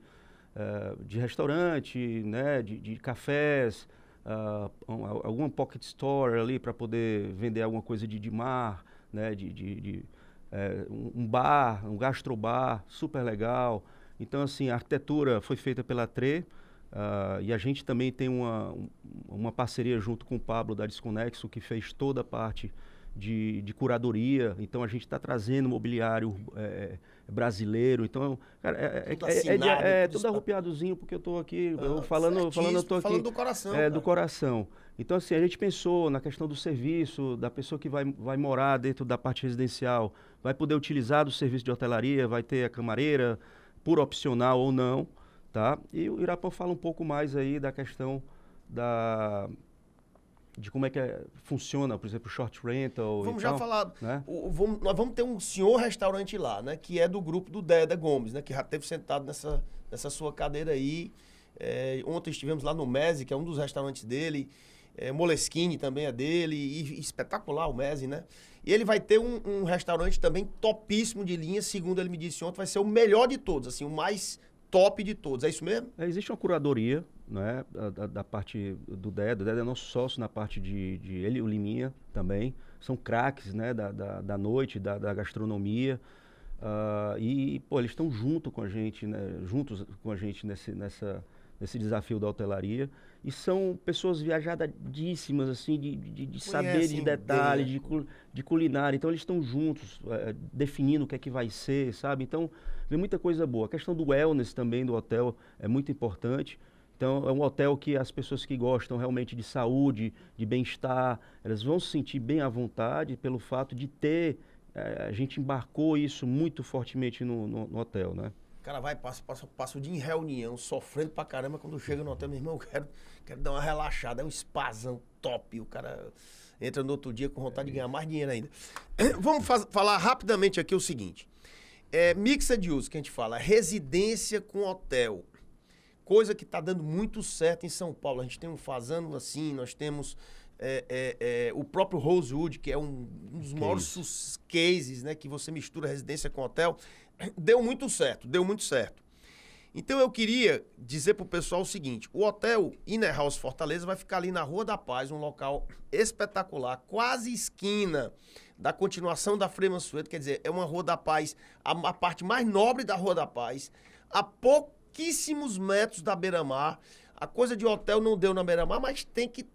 restaurante, né, de cafés, alguma pocket store ali para poder vender alguma coisa de mar, né, um bar, um gastrobar, super legal. Então, assim, a arquitetura foi feita pela TRE, e a gente também tem uma parceria junto com o Pablo da Desconexo, que fez toda a parte de curadoria. Então a gente está trazendo mobiliário brasileiro. Então, cara, tudo arrupiadozinho, porque eu estou aqui eu tô aqui falando do coração. Do coração. Então, assim, a gente pensou na questão do serviço, da pessoa que vai morar dentro da parte residencial, vai poder utilizar do serviço de hotelaria, vai ter a camareira, por opcional ou não, tá? E o Irapã fala um pouco mais aí da questão de como é que funciona, por exemplo, short rental. Vamos já falar, né? Nós vamos ter um senhor restaurante lá, né? Que é do grupo do Deda Gomes, né? Que já esteve sentado nessa sua cadeira aí. Ontem estivemos lá no Mese, que é um dos restaurantes dele. Moleskine também é dele. E espetacular o Mese, né? E ele vai ter um restaurante também topíssimo de linha, segundo ele me disse ontem, vai ser o melhor de todos, assim, o mais top de todos. É isso mesmo? Existe uma curadoria, né, da parte do Deda. O Deda é nosso sócio na parte de ele e o Liminha também. São craques, né, da noite, da gastronomia. E, pô, eles estão juntos com a gente nesse desafio da hotelaria. E são pessoas viajadíssimas, assim, de saber de detalhes, de culinária. Então, eles estão juntos, definindo o que é que vai ser, sabe? Então, vem muita coisa boa. A questão do wellness também do hotel é muito importante. Então, é um hotel que as pessoas que gostam realmente de saúde, de bem-estar, elas vão se sentir bem à vontade pelo fato de ter... a gente embarcou isso muito fortemente no hotel, né? O cara passa o dia em reunião, sofrendo pra caramba. Quando chega no hotel, meu irmão, eu quero dar uma relaxada. É um spazão top. O cara entra no outro dia com vontade de ganhar mais dinheiro ainda. Vamos falar rapidamente aqui o seguinte. Mixed use, que a gente fala, residência com hotel. Coisa que tá dando muito certo em São Paulo. A gente tem um fazano assim, nós temos o próprio Rosewood, que é um dos maiores cases, né? Que você mistura residência com hotel. Deu muito certo. Então eu queria dizer pro pessoal o seguinte, o hotel Inner House Fortaleza vai ficar ali na Rua da Paz, um local espetacular, quase esquina da continuação da Frei Mansueto, quer dizer, é uma Rua da Paz, a parte mais nobre da Rua da Paz, a pouquíssimos metros da beira-mar. A coisa de hotel não deu na beira-mar, mas tem que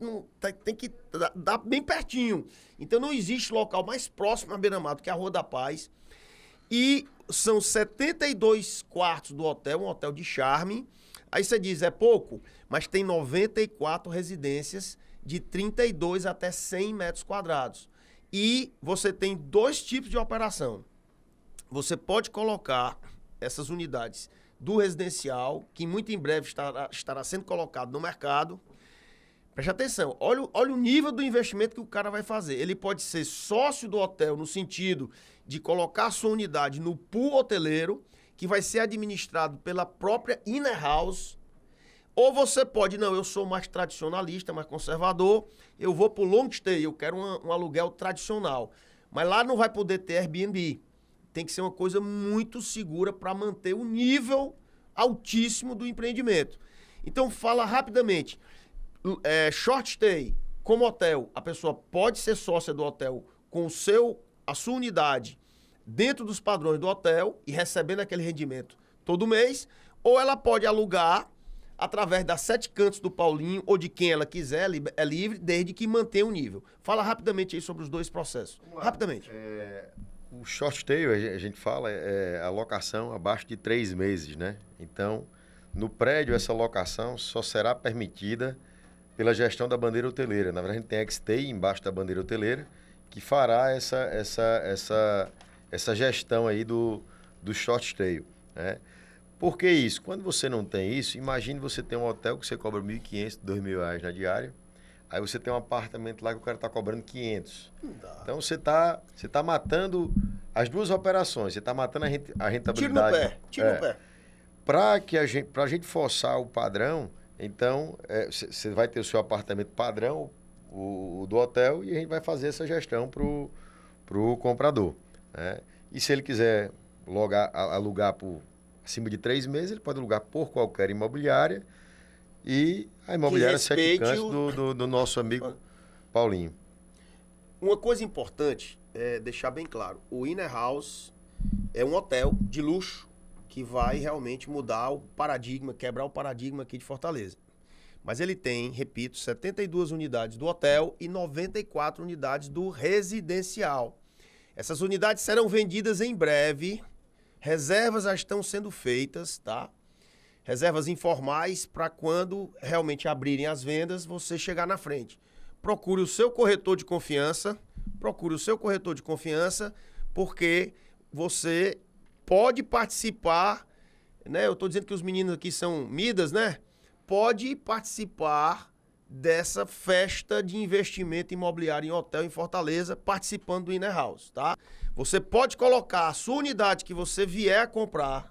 dar bem pertinho. Então não existe local mais próximo à beira-mar do que a Rua da Paz. E são 72 quartos do hotel, um hotel de charme. Aí você diz, é pouco, mas tem 94 residências de 32 até 100 metros quadrados. E você tem 2 tipos de operação. Você pode colocar essas unidades do residencial, que muito em breve estará sendo colocado no mercado. Preste atenção, olha o nível do investimento que o cara vai fazer. Ele pode ser sócio do hotel no sentido de colocar a sua unidade no pool hoteleiro, que vai ser administrado pela própria Inner House. Ou você pode, não, eu sou mais tradicionalista, mais conservador, eu vou pro long stay, eu quero um aluguel tradicional. Mas lá não vai poder ter Airbnb. Tem que ser uma coisa muito segura para manter o nível altíssimo do empreendimento. Então fala rapidamente, short stay como hotel, a pessoa pode ser sócia do hotel com a sua unidade dentro dos padrões do hotel e recebendo aquele rendimento todo mês, ou ela pode alugar através das 7 cantos do Paulinho ou de quem ela quiser, é livre, desde que mantenha o nível. Fala rapidamente aí sobre os 2 processos. Rapidamente. O short stay, a gente fala, é a locação abaixo de 3 meses, né? Então, no prédio, essa locação só será permitida pela gestão da bandeira hoteleira. Na verdade, a gente tem X-Stay embaixo da bandeira hoteleira, que fará essa gestão aí do short stay, né? Por que isso? Quando você não tem isso, imagine você ter um hotel que você cobra R$1.500, R$2.000 na diária, aí você tem um apartamento lá que o cara está cobrando 500. Então você tá matando as 2 operações, você está matando a rentabilidade. Tira no pé. Para a gente forçar o padrão, então você vai ter o seu apartamento padrão, o do hotel, e a gente vai fazer essa gestão pro comprador, né? E se ele quiser alugar por acima de 3 meses, ele pode alugar por qualquer imobiliária, e a imobiliária 7 cantos do nosso amigo Paulinho. Uma coisa importante é deixar bem claro, o Inner House é um hotel de luxo que vai realmente mudar o paradigma, quebrar o paradigma aqui de Fortaleza. Mas ele tem, repito, 72 unidades do hotel e 94 unidades do residencial. Essas unidades serão vendidas em breve. Reservas já estão sendo feitas, tá? Reservas informais para quando realmente abrirem as vendas, você chegar na frente. Procure o seu corretor de confiança, porque você pode participar, né? Eu estou dizendo que os meninos aqui são Midas, né? Pode participar dessa festa de investimento imobiliário em hotel em Fortaleza, participando do Inner House, tá? Você pode colocar a sua unidade que você vier a comprar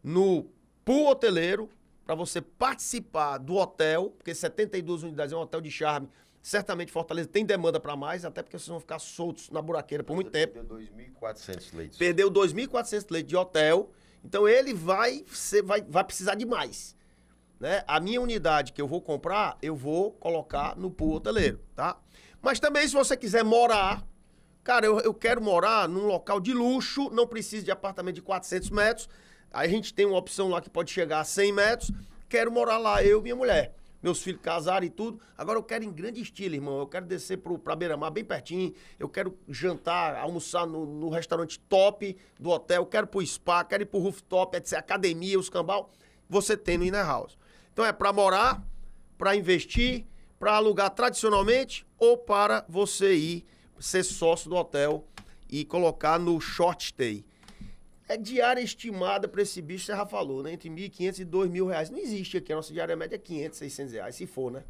no pool hoteleiro, para você participar do hotel, porque 72 unidades é um hotel de charme. Certamente Fortaleza tem demanda para mais, até porque vocês vão ficar soltos na buraqueira por muito tempo. Perdeu 2.400 leitos. Perdeu 2.400 leitos de hotel, então ele vai precisar de mais. Né? A minha unidade que eu vou comprar, eu vou colocar no pool hoteleiro, tá? Mas também se você quiser morar, cara, eu quero morar num local de luxo, não precisa de apartamento de 400 metros, aí a gente tem uma opção lá que pode chegar a 100 metros, quero morar lá, eu e minha mulher. Meus filhos casaram e tudo. Agora eu quero em grande estilo, irmão. Eu quero descer pra Beira-Mar bem pertinho. Eu quero jantar, almoçar no restaurante top do hotel. Eu quero ir pro spa, quero ir pro rooftop, etc. Academia, os cambal. Você tem no Inner House. Então é para morar, para investir, para alugar tradicionalmente ou para você ir ser sócio do hotel e colocar no short stay. É diária estimada para esse bicho, você já falou, né? Entre R$1.500 e R$2.000. Não existe aqui, a nossa diária média é R$500, R$600, se for, né?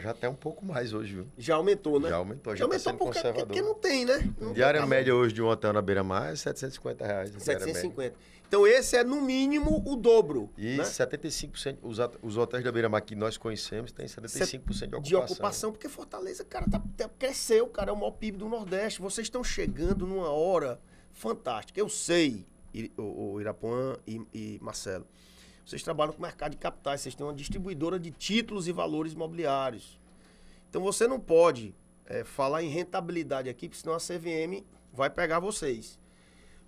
Já até um pouco mais hoje, viu? Já aumentou, né? Já aumentou, já tá sendo conservador. Porque não tem, né? Diária média hoje de um hotel na Beira-Mar é R$750. 750. Então esse é no mínimo o dobro. E né? 75%, os hotéis da Beira-Mar que nós conhecemos têm 75% de ocupação. De ocupação, porque Fortaleza, cara, cresceu, cara, é o maior PIB do Nordeste. Vocês estão chegando numa hora fantástica. Eu sei, o Irapuã e Marcelo, vocês trabalham com mercado de capitais, vocês têm uma distribuidora de títulos e valores imobiliários. Então você não pode falar em rentabilidade aqui, porque senão a CVM vai pegar vocês.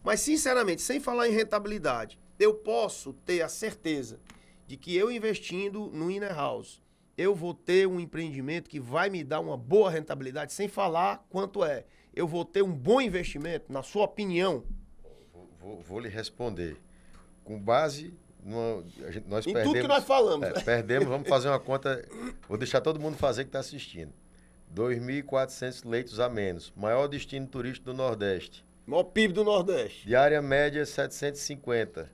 Mas, sinceramente, sem falar em rentabilidade, eu posso ter a certeza de que eu investindo no Inner House, eu vou ter um empreendimento que vai me dar uma boa rentabilidade, sem falar quanto é. Eu vou ter um bom investimento, na sua opinião? Vou lhe responder. Com base... nós em perdemos, tudo que nós falamos. Perdemos, vamos fazer uma conta. Vou deixar todo mundo fazer que está assistindo. 2.400 leitos a menos. Maior destino turístico do Nordeste. Maior PIB do Nordeste. Diária média 750.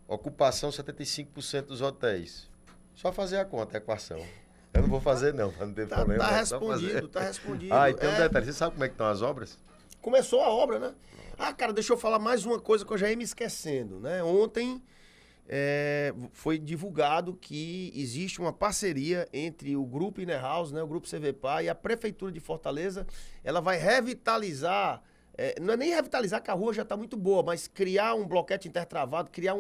Ocupação 75% dos hotéis. Só fazer a conta, a equação. Eu não vou fazer não, para não ter problema. Tá respondido, tá respondido. Ah, então um detalhe. Você sabe como é que estão as obras? Começou a obra, né? Ah, cara, deixa eu falar mais uma coisa que eu já ia me esquecendo, né? Ontem foi divulgado que existe uma parceria entre o Grupo Inner House, né, o Grupo CVPA e a Prefeitura de Fortaleza. Ela vai revitalizar, não é nem revitalizar, que a rua já está muito boa, mas criar um bloquete intertravado, criar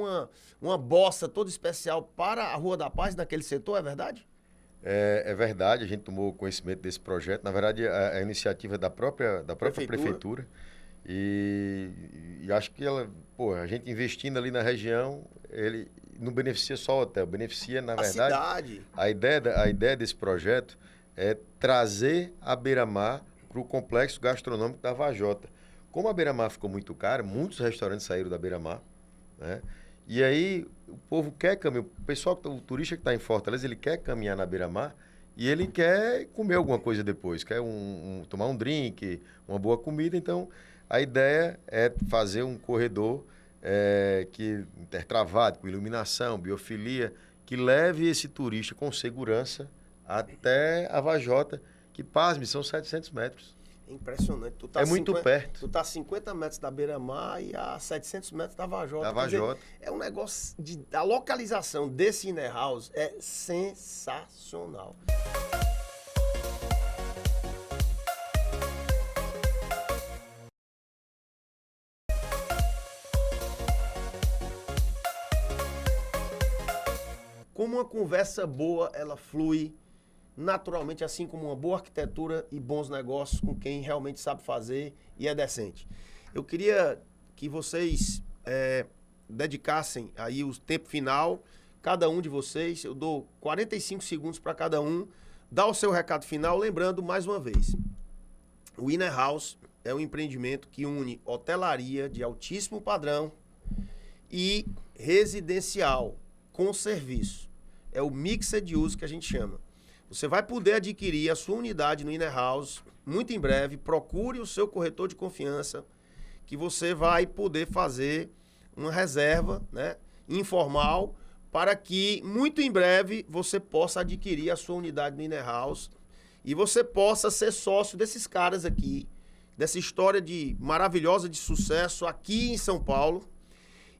uma bossa toda especial para a Rua da Paz naquele setor, é verdade? É verdade, a gente tomou conhecimento desse projeto. Na verdade, a iniciativa da própria prefeitura. E acho que a gente investindo ali na região, ele não beneficia só o hotel, beneficia, na verdade, cidade. A ideia desse projeto é trazer a Beira-Mar para o complexo gastronômico da Vajota. Como a Beira-Mar ficou muito cara, muitos restaurantes saíram da Beira-Mar, né? E aí o povo quer caminhar, o turista que está em Fortaleza, ele quer caminhar na Beira-Mar e ele quer comer alguma coisa depois, quer tomar um drink, uma boa comida. Então, a ideia é fazer um corredor intertravado, com iluminação, biofilia, que leve esse turista com segurança até a Vajota, que, pasme, são 700 metros. É impressionante. Muito perto. Tu tá a 50 metros da Beira-Mar e a 700 metros da Vajota. Da Vajota. Dizer, é um negócio a localização desse Inner House é sensacional. Como uma conversa boa, ela flui naturalmente, assim como uma boa arquitetura e bons negócios com quem realmente sabe fazer e é decente. Eu queria que vocês dedicassem aí o tempo final cada um de vocês. Eu dou 45 segundos para cada um. Dá o seu recado final, lembrando mais uma vez. O Inner House é um empreendimento que une hotelaria de altíssimo padrão e residencial com serviço. É o mixed use que a gente chama. Você vai poder adquirir a sua unidade no Inner House muito em breve. Procure o seu corretor de confiança, que você vai poder fazer uma reserva, né, informal, para que muito em breve você possa adquirir a sua unidade no Inner House e você possa ser sócio desses caras aqui, dessa história maravilhosa de sucesso aqui em São Paulo.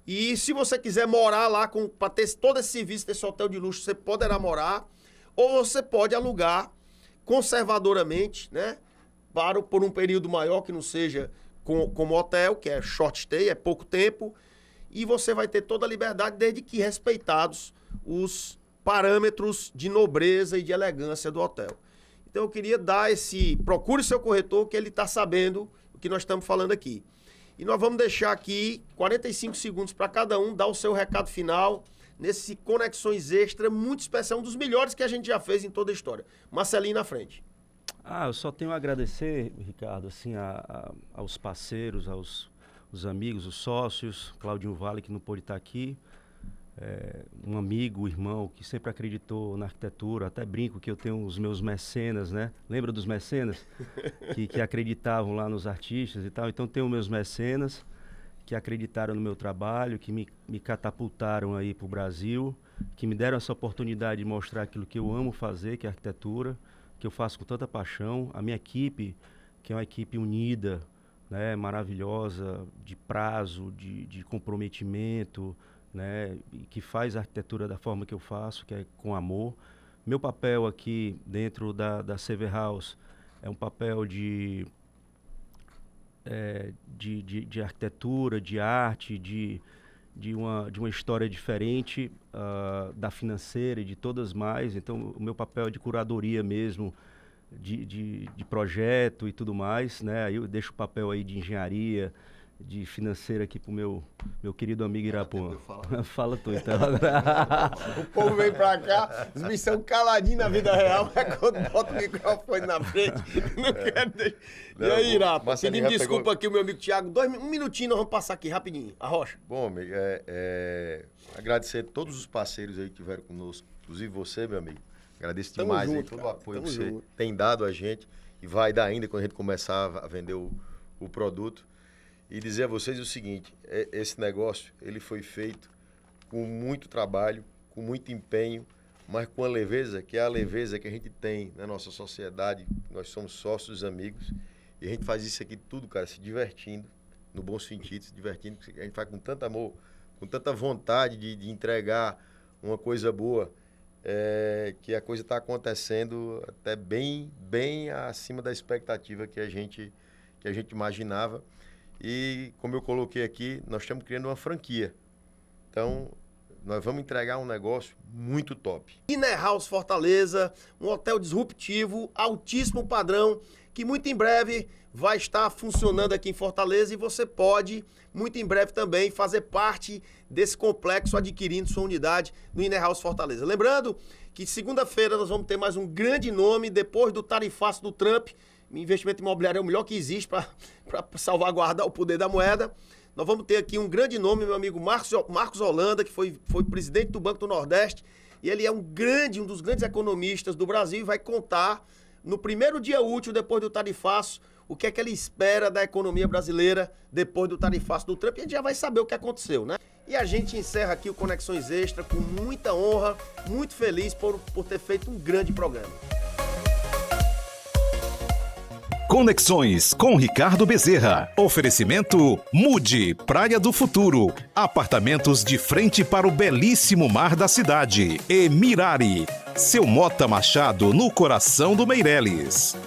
E se você quiser morar lá para ter todo esse serviço desse hotel de luxo, você poderá morar, ou você pode alugar conservadoramente, né, por um período maior que não seja como hotel, que é short stay, é pouco tempo, e você vai ter toda a liberdade, desde que respeitados os parâmetros de nobreza e de elegância do hotel. Então eu queria dar procure seu corretor, que ele está sabendo o que nós estamos falando aqui. E nós vamos deixar aqui 45 segundos para cada um dar o seu recado final nesse Conexões Extra muito especial, um dos melhores que a gente já fez em toda a história. Marcelinho na frente. Eu só tenho a agradecer, Ricardo, assim, aos parceiros, os amigos, os sócios, Claudinho Vale, que não pôde estar aqui, um amigo, irmão, que sempre acreditou na arquitetura. Até brinco que eu tenho os meus mecenas, né? Lembra dos mecenas? que acreditavam lá nos artistas e tal. Então tenho meus mecenas que acreditaram no meu trabalho, que me catapultaram aí para o Brasil, que me deram essa oportunidade de mostrar aquilo que eu amo fazer, que é a arquitetura, que eu faço com tanta paixão. A minha equipe, que é uma equipe unida, né, maravilhosa, de prazo, de comprometimento, né, e que faz a arquitetura da forma que eu faço, que é com amor. Meu papel aqui dentro da CV House é um papel de arquitetura, de arte, de uma história diferente da financeira e de todas mais. Então, o meu papel é de curadoria mesmo, de projeto e tudo mais, né? Aí eu deixo o papel aí de engenharia, de financeira aqui pro meu querido amigo Irapuã. Fala tu, então. O povo vem pra cá, os bichos são caladinhos na vida real, mas quando bota o microfone na frente, não quero deixar. E aí, Irapuã, pedindo desculpa aqui o meu amigo Thiago, um minutinhos, nós vamos passar aqui rapidinho. Arrocha. Bom, amigo, agradecer a todos os parceiros aí que estiveram conosco, inclusive você, meu amigo. Agradeço demais aí, todo o apoio que você tem dado a gente e vai dar ainda quando a gente começar a vender o produto. E dizer a vocês o seguinte, esse negócio, ele foi feito com muito trabalho, com muito empenho, mas com a leveza, que é a leveza que a gente tem na nossa sociedade. Nós somos sócios, amigos, e a gente faz isso aqui tudo, cara, se divertindo, no bom sentido, se divertindo. A gente faz com tanto amor, com tanta vontade de entregar uma coisa boa, que a coisa está acontecendo até bem acima da expectativa que a gente imaginava. E, como eu coloquei aqui, nós estamos criando uma franquia. Então, nós vamos entregar um negócio muito top. Inner House Fortaleza, um hotel disruptivo, altíssimo padrão, que muito em breve vai estar funcionando aqui em Fortaleza e você pode, muito em breve também, fazer parte desse complexo adquirindo sua unidade no Inner House Fortaleza. Lembrando que segunda-feira nós vamos ter mais um grande nome, depois do tarifaço do Trump. Investimento imobiliário é o melhor que existe para salvaguardar o poder da moeda. Nós vamos ter aqui um grande nome, meu amigo Marcos Holanda, que foi presidente do Banco do Nordeste. E ele é um dos grandes economistas do Brasil e vai contar no primeiro dia útil, depois do tarifaço, o que é que ele espera da economia brasileira depois do tarifaço do Trump. E a gente já vai saber o que aconteceu, né? E a gente encerra aqui o Conexões Extra com muita honra, muito feliz por ter feito um grande programa. Conexões com Ricardo Bezerra. Oferecimento Mude, Praia do Futuro. Apartamentos de frente para o belíssimo mar da cidade. E Mirari, seu Mota Machado no coração do Meireles.